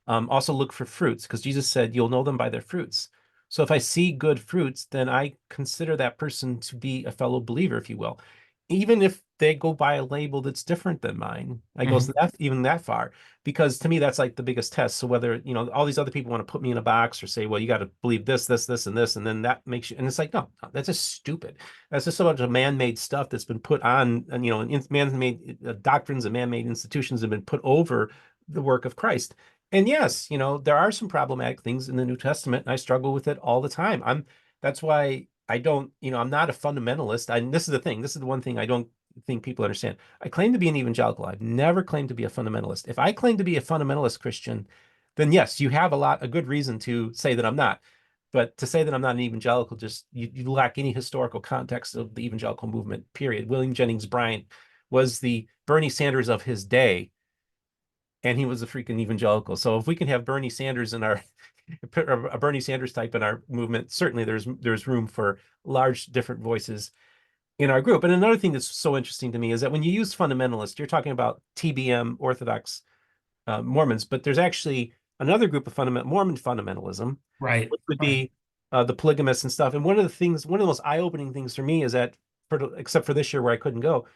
Also look for fruits, because Jesus said, you'll know them by their fruits. So if I see good fruits, then I consider that person to be a fellow believer, if you will. Even if they go by a label that's different than mine, I go even that far, because to me, that's like the biggest test. So whether, all these other people want to put me in a box or say, well, you got to believe this, this, and this, and then that makes you, and it's like, no, that's just stupid. That's just a bunch of man-made stuff that's been put on, and, man-made doctrines and man-made institutions have been put over the work of Christ. And yes, there are some problematic things in the New Testament, and I struggle with it all the time. That's why I don't, I'm not a fundamentalist. This is the thing. This is the one thing I don't think people understand. I claim to be an evangelical. I've never claimed to be a fundamentalist. If I claim to be a fundamentalist Christian, then yes, you have a good reason to say that I'm not. But to say that I'm not an evangelical, just you lack any historical context of the evangelical movement, period. William Jennings Bryan was the Bernie Sanders of his day, and he was a freaking evangelical. So if we can have Bernie Sanders in our a Bernie Sanders type in our movement, certainly there's room for large different voices in our group. And another thing that's so interesting to me is that when you use fundamentalist, you're talking about TBM, Orthodox Mormons, but there's actually another group of Mormon fundamentalism, Right. which would be the polygamists and stuff. And one of the most eye-opening things for me is that, except for this year where I couldn't go,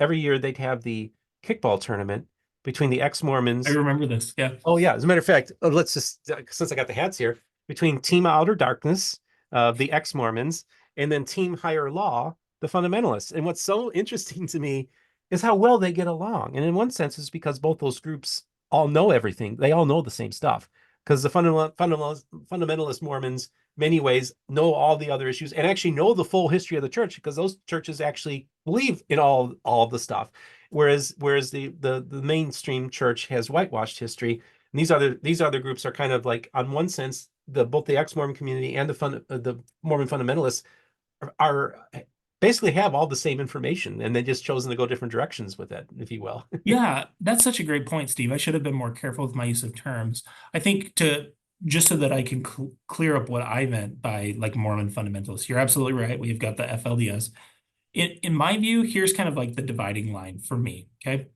every year they'd have the kickball tournament between the I ex-Mormons. remember this. Yeah. Oh yeah, as a matter of fact, let's just, since I got the hats here, between Team Outer Darkness, the ex-Mormons, and then Team Higher Law, the fundamentalists. And what's so interesting to me is how well they get along. And in one sense, it's because both those groups all know everything. They all know the same stuff. Because the fundamentalist Mormons, many ways, know all the other issues and actually know the full history of the church, because those churches actually believe in all the stuff. Whereas the mainstream church has whitewashed history. And these other groups are kind of like, on one sense, both the ex-Mormon community and the Mormon fundamentalists are basically have all the same information, and they just chosen to go different directions with it, if you will. Yeah, that's such a great point, Steve. I should have been more careful with my use of terms. I think just so that I can clear up what I meant by like Mormon fundamentalists, you're absolutely right. We've got the FLDS. In my view, here's kind of like the dividing line for me, okay?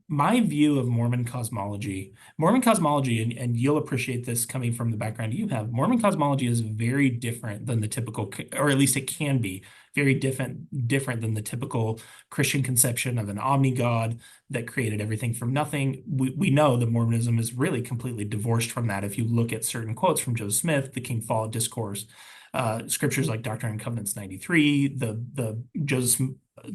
My view of Mormon cosmology, and you'll appreciate this coming from the background you have, Mormon cosmology is very different than the typical, or at least it can be very different than the typical Christian conception of an omni-God that created everything from nothing. We know that Mormonism is really completely divorced from that. If you look at certain quotes from Joseph Smith, the King Follett Discourse, scriptures like Doctrine and Covenants 93, the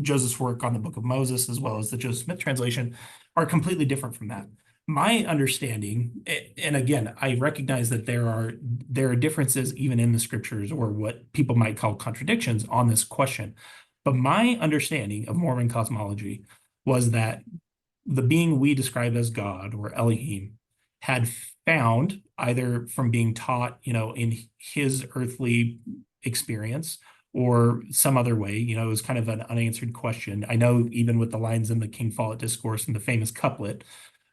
Joseph's work on the Book of Moses, as well as the Joseph Smith translation, are completely different from that. My understanding, and again, I recognize that there are differences even in the scriptures, or what people might call contradictions on this question. But my understanding of Mormon cosmology was that the being we describe as God, or Elohim, had found, either from being taught, in his earthly experience or some other way, it was kind of an unanswered question. I know even with the lines in the King Follett Discourse and the famous couplet,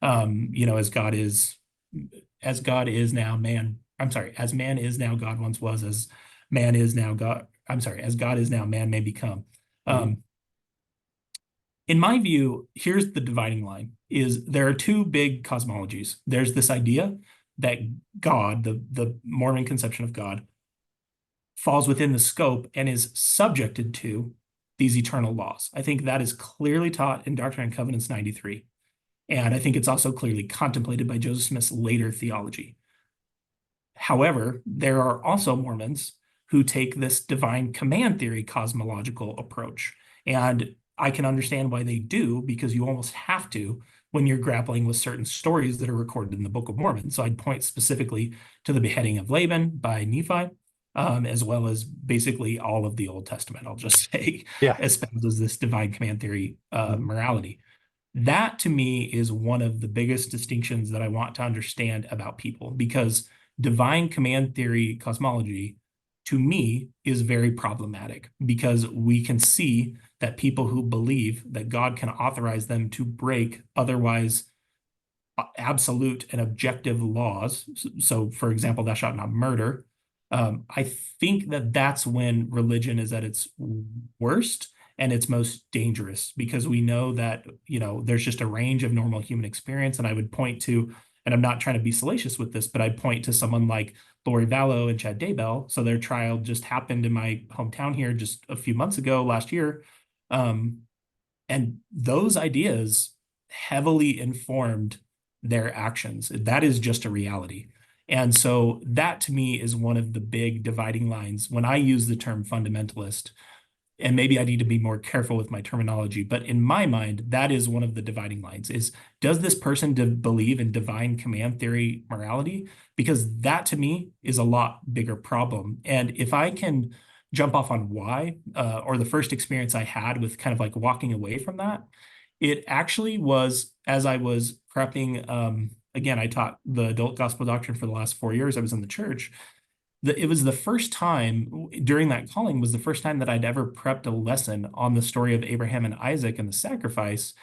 as God is now man, as man is now God once was, as man is now God, as God is now man may become. In my view, here's the dividing line, is there are two big cosmologies. There's this idea that God, the Mormon conception of God, falls within the scope and is subjected to these eternal laws. I think that is clearly taught in Doctrine and Covenants 93. And I think it's also clearly contemplated by Joseph Smith's later theology. However, there are also Mormons who take this divine command theory cosmological approach. And I can understand why they do, because you almost have to when you're grappling with certain stories that are recorded in the Book of Mormon. So I'd point specifically to the beheading of Laban by Nephi, as well as basically all of the Old Testament, I'll just say, Yeah. espouses this divine command theory Mhm. morality. That to me is one of the biggest distinctions that I want to understand about people, because divine command theory cosmology to me is very problematic, because we can see that people who believe that God can authorize them to break otherwise absolute and objective laws. So, for example, thou shalt not murder. I think that that's when religion is at its worst and its most dangerous, because we know that, there's just a range of normal human experience. And I would point to, and I'm not trying to be salacious with this, but I'd point to someone like Lori Vallow and Chad Daybell. So their trial just happened in my hometown here just a few months ago, last year. Um, and those ideas heavily informed their actions. That is just a reality. And so that to me is one of the big dividing lines when I use the term fundamentalist. And maybe I need to be more careful with my terminology, but in my mind, that is one of the dividing lines is, does this person believe in divine command theory morality? Because that to me is a lot bigger problem. And if I can jump off on why, or the first experience I had with kind of like walking away from that, it actually was as I was prepping. Again, I taught the adult gospel doctrine for the last 4 years. I was in the church. It was the first time during that calling was the first time that I'd ever prepped a lesson on the story of Abraham and Isaac and the sacrifice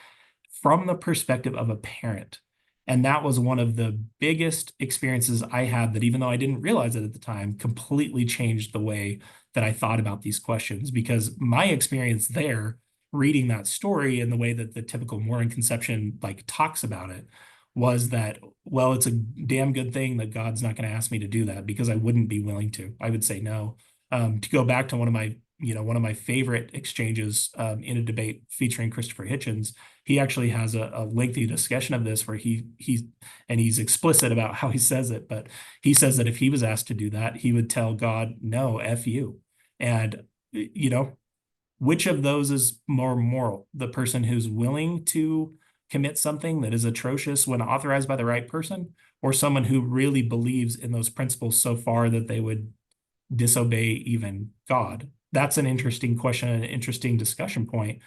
from the perspective of a parent. And that was one of the biggest experiences I had that, even though I didn't realize it at the time, completely changed the way that I thought about these questions. Because my experience there, reading that story and the way that the typical Mormon conception like talks about it, was that, well, it's a damn good thing that God's not going to ask me to do that, because I wouldn't be willing to. I would say no. To go back to one of my favorite exchanges in a debate featuring Christopher Hitchens, he actually has a lengthy discussion of this where he's explicit about how he says it, but he says that if he was asked to do that, he would tell God, no, F you. And, which of those is more moral? The person who's willing to commit something that is atrocious when authorized by the right person, or someone who really believes in those principles so far that they would disobey even God? That's an interesting question, an interesting discussion point.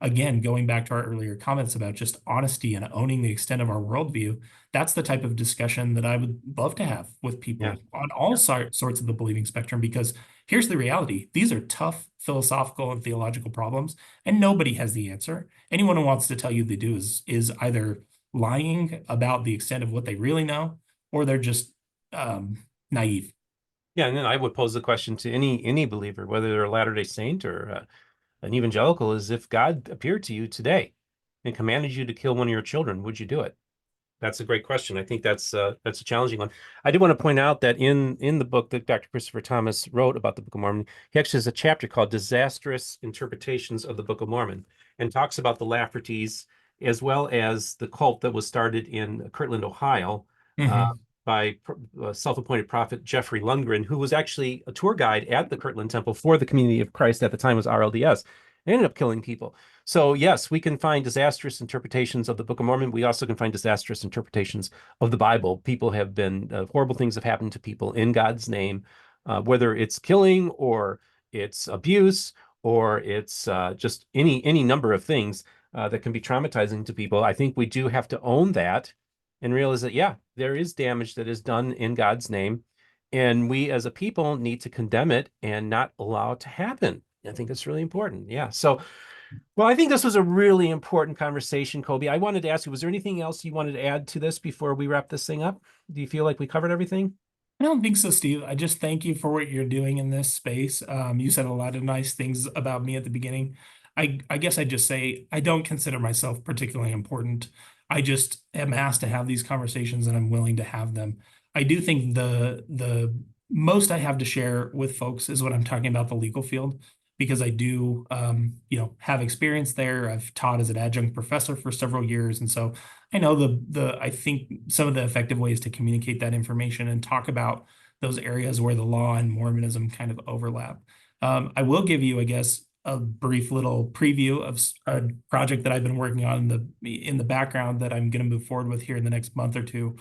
Again, going back to our earlier comments about just honesty and owning the extent of our worldview, that's the type of discussion that I would love to have with Yeah. people on all sorts of the believing spectrum, because here's the reality. These are tough philosophical and theological problems, and nobody has the answer. Anyone who wants to tell you they do is either lying about the extent of what they really know, or they're just naive. Yeah, and then I would pose the question to any believer, whether they're a Latter-day Saint or an evangelical, is if God appeared to you today and commanded you to kill one of your children, would you do it? That's a great question. I think that's a challenging one. I do want to point out that in the book that Dr. Christopher Thomas wrote about the Book of Mormon, he actually has a chapter called Disastrous Interpretations of the Book of Mormon, and talks about the Laffertys as well as the cult that was started in Kirtland, Ohio, uh, Mhm. by self-appointed prophet Jeffrey Lundgren, who was actually a tour guide at the Kirtland Temple for the Community of Christ at the time was RLDS, and ended up killing people. So yes, we can find disastrous interpretations of the Book of Mormon. We also can find disastrous interpretations of the Bible. People have been horrible things have happened to people in God's name, whether it's killing or it's abuse or it's just any number of things that can be traumatizing to people. I think we do have to own that and realize that, yeah, there is damage that is done in God's name, and we as a people need to condemn it and not allow it to happen. I think that's really important. Yeah. So, well, I think this was a really important conversation, Kolby. I wanted to ask you, was there anything else you wanted to add to this before we wrap this thing up? Do you feel like we covered everything? I don't think so, Steve. I just thank you for what you're doing in this space. You said a lot of nice things about me at the beginning. I guess I just say I don't consider myself particularly important. I just am asked to have these conversations and I'm willing to have them. I do think the most I have to share with folks is when I'm talking about the legal field, because I do have experience there. I've taught as an adjunct professor for several years, and so I know I think some of the effective ways to communicate that information and talk about those areas where the law and Mormonism kind of overlap. I will give you, I guess, a brief little preview of a project that I've been working on in the background that I'm going to move forward with here in the next month or two.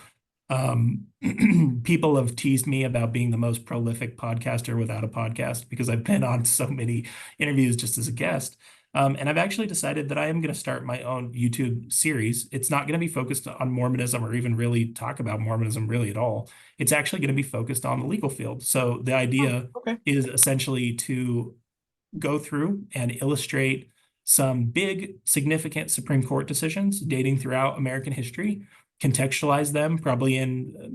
People have teased me about being the most prolific podcaster without a podcast because I've been on so many interviews just as a guest. And I've actually decided that I am going to start my own YouTube series. It's not going to be focused on Mormonism or even really talk about Mormonism really at all. It's actually going to be focused on the legal field. So the Oh, idea okay. is essentially to go through and illustrate some big, significant Supreme Court decisions dating throughout American history, contextualize them probably in,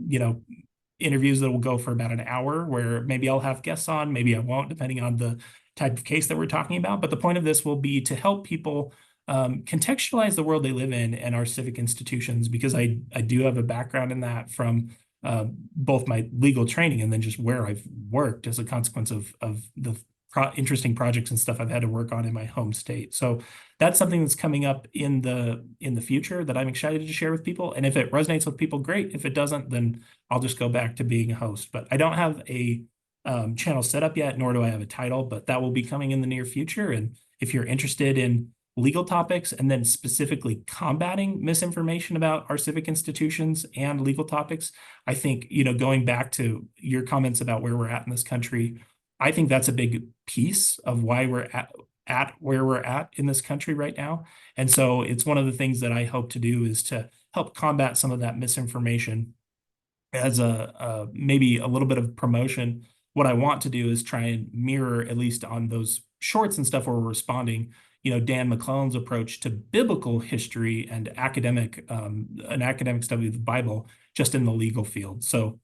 interviews that will go for about an hour, where maybe I'll have guests on, maybe I won't, depending on the type of case that we're talking about. But the point of this will be to help people contextualize the world they live in and our civic institutions, because I do have a background in that from both my legal training and then just where I've worked as a consequence of the interesting projects and stuff I've had to work on in my home state. So that's something that's coming up in the future that I'm excited to share with people. And if it resonates with people, great. If it doesn't, then I'll just go back to being a host. But I don't have a channel set up yet, nor do I have a title, but that will be coming in the near future. And if you're interested in legal topics and then specifically combating misinformation about our civic institutions and legal topics, I think, going back to your comments about where we're at in this country, I think that's a big piece of why we're at where we're at in this country right now. And so it's one of the things that I hope to do is to help combat some of that misinformation as a maybe a little bit of promotion. What I want to do is try and mirror, at least on those shorts and stuff where we're responding, Dan McClellan's approach to biblical history and an academic study of the Bible, just in the legal field. So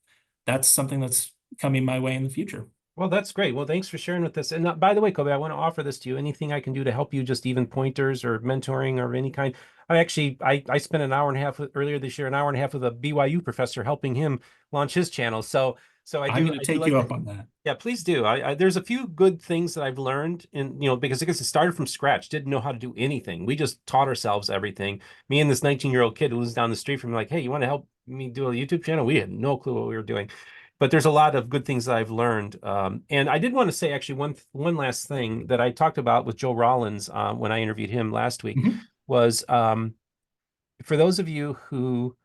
that's something that's coming my way in the future. Well, that's great. Well, thanks for sharing with us. And by the way, Kolby, I want to offer this to you. Anything I can do to help you, just even pointers or mentoring or any kind. I spent an hour and a half earlier this year, an hour and a half with a BYU professor helping him launch his channel. So I'm going I to do take like you to. up on that. Yeah, please do. There's a few good things that I've learned in, because I guess it started from scratch, didn't know how to do anything. We just taught ourselves everything. Me and this 19-year-old kid who was down the street from me, like, hey, you want to help me do a YouTube channel? We had no clue what we were doing. But there's a lot of good things that I've learned. And I did want to say actually one last thing that I talked about with Joe Rollins when I interviewed him last week Mhm. was for those of you who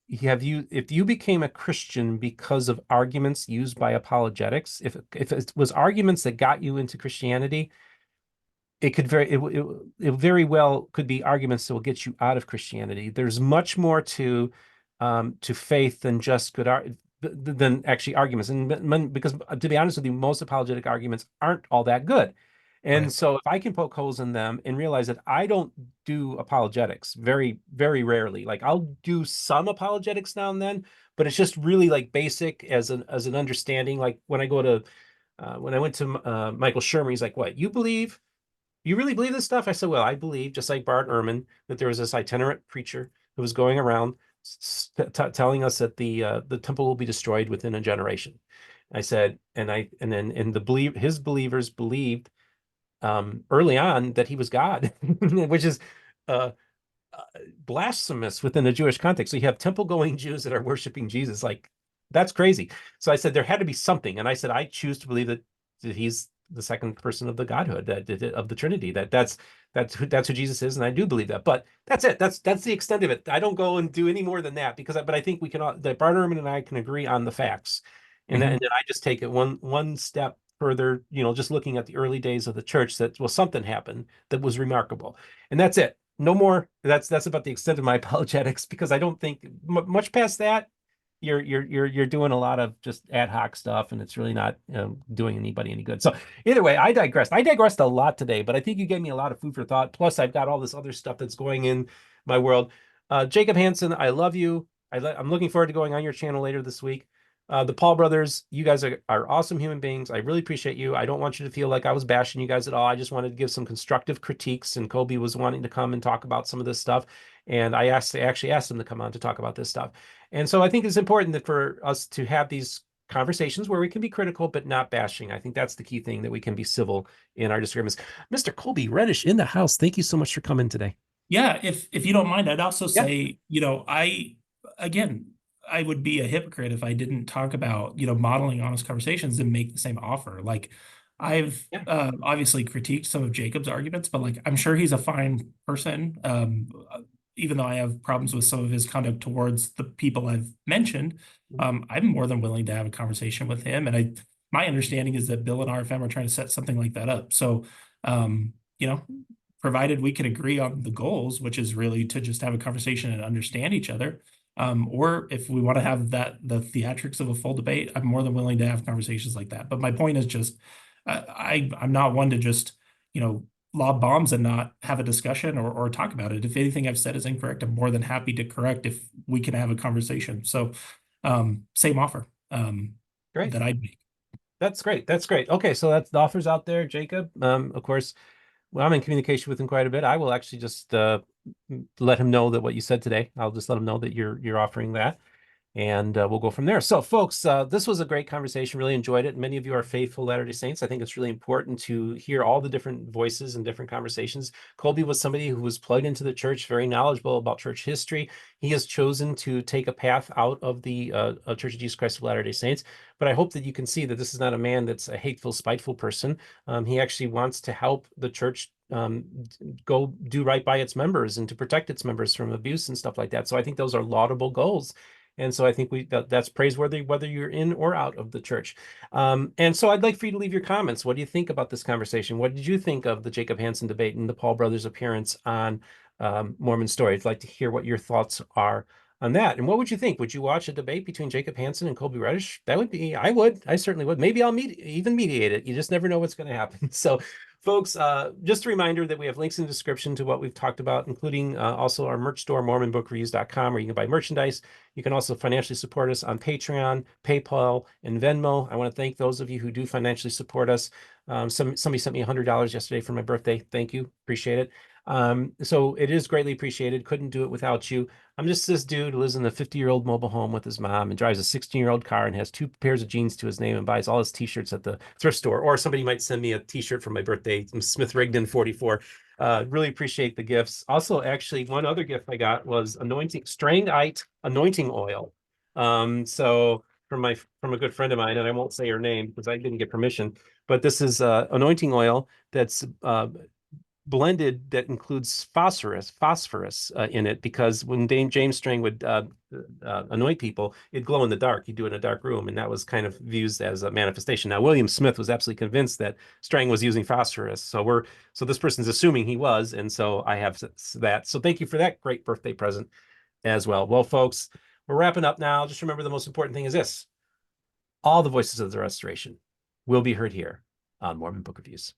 if you became a Christian because of arguments used by apologetics, if it was arguments that got you into Christianity, it very well could be arguments that will get you out of Christianity. There's much more to faith than just than actually arguments. And because to be honest with you, most apologetic arguments aren't all that good. And Right. so if I can poke holes in them and realize that I don't do apologetics very, very rarely, like I'll do some apologetics now and then, but it's just really like basic as an understanding. Like when I went to Michael Shermer, he's like, "What, you really believe this stuff?" I said, "Well, I believe, just like Bart Ehrman, that there was this itinerant preacher who was going around telling us that the temple will be destroyed within a generation." I said, his believers believed early on that he was God, which is uh, uh, blasphemous within the Jewish context. So you have temple going Jews that are worshiping Jesus. Like, that's crazy. So I said there had to be something, and I said I choose to believe that he's the second person of the Godhood, of the Trinity. That's who Jesus is, and I do believe that. But that's it. That's the extent of it. I don't go and do any more than that but I think we can all, that Bart Ehrman and I can agree on the facts, and Mhm. then I just take it one step further. Just looking at the early days of the church, that well something happened that was remarkable, and that's it. No more. That's about the extent of my apologetics, because I don't think much past that. You're doing a lot of just ad hoc stuff, and it's really not doing anybody any good. So either way, I digressed. I digressed a lot today, but I think you gave me a lot of food for thought. Plus, I've got all this other stuff that's going in my world. Jacob Hansen, I love you. I'm looking forward to going on your channel later this week. The Paul brothers, you guys are awesome human beings. I really appreciate you. I don't want you to feel like I was bashing you guys at all. I just wanted to give some constructive critiques, and Kolby was wanting to come and talk about some of this stuff. And I actually asked him to come on to talk about this stuff. And so I think it's important that for us to have these conversations where we can be critical but not bashing. I think that's the key thing, that we can be civil in our disagreements. Mr. Kolby Reddish in the house, thank you so much for coming today. Yeah, if you don't mind, I'd also Yeah. say, again, I would be a hypocrite if I didn't talk about, modeling honest conversations and make the same offer. Like, I've Yeah. obviously critiqued some of Jacob's arguments, but like I'm sure he's a fine person. even though I have problems with some of his conduct towards the people I've mentioned, I'm more than willing to have a conversation with him. And my understanding is that Bill and RFM are trying to set something like that up. So, you know, provided we can agree on the goals, which is really to just have a conversation and understand each other. Or if we want to have the theatrics of a full debate, I'm more than willing to have conversations like that. But my point is just, I'm not one to just, lob bombs and not have a discussion or talk about it. If anything I've said is incorrect, I'm more than happy to correct if we can have a conversation. So, same offer Great. that I'd make. That's great. That's great. Okay, so that's the offers out there, Jacob. Of course, well, I'm in communication with him quite a bit. I will actually just let him know that what you said today. I'll just let him know that you're offering that, and we'll go from there. So, folks, this was a great conversation. Really enjoyed it. Many of you are faithful Latter-day Saints. I think it's really important to hear all the different voices and different conversations. Kolby was somebody who was plugged into the church, very knowledgeable about church history. He has chosen to take a path out of the Church of Jesus Christ of Latter-day Saints. But I hope that you can see that this is not a man that's a hateful, spiteful person. He actually wants to help the church go do right by its members and to protect its members from abuse and stuff like that. So I think those are laudable goals. And so I think that's praiseworthy, whether you're in or out of the church. And so I'd like for you to leave your comments. What do you think about this conversation? What did you think of the Jacob Hansen debate and the Paul brothers' appearance on Mormon Stories? I'd like to hear what your thoughts are on that. And what would you think? Would you watch a debate between Jacob Hansen and Kolby Reddish? That would be, I certainly would. Maybe I'll even mediate it. You just never know what's going to happen. So folks, just a reminder that we have links in the description to what we've talked about, including also our merch store, mormonbookreviews.com, where you can buy merchandise. You can also financially support us on Patreon, PayPal, and Venmo. I want to thank those of you who do financially support us. Somebody sent me $100 yesterday for my birthday. Thank you. Appreciate it. So it is greatly appreciated. Couldn't do it without you. I'm just this dude who lives in a 50-year-old mobile home with his mom and drives a 16-year-old car and has 2 pairs of jeans to his name and buys all his t-shirts at the thrift store. Or somebody might send me a t-shirt for my birthday, Smith Rigdon 44. Really appreciate the gifts. Also, actually, one other gift I got was Strangite anointing oil. So from a good friend of mine, and I won't say her name because I didn't get permission, but this is anointing oil that's blended that includes phosphorus in it, because when James Strang would anoint people, it'd glow in the dark. He'd do it in a dark room, and that was kind of used as a manifestation. Now, William Smith was absolutely convinced that Strang was using phosphorus, so this person's assuming he was, and so I have that. So thank you for that great birthday present as well. Well, folks, we're wrapping up now. Just remember, the most important thing is this: all the voices of the restoration will be heard here on Mormon Book Reviews.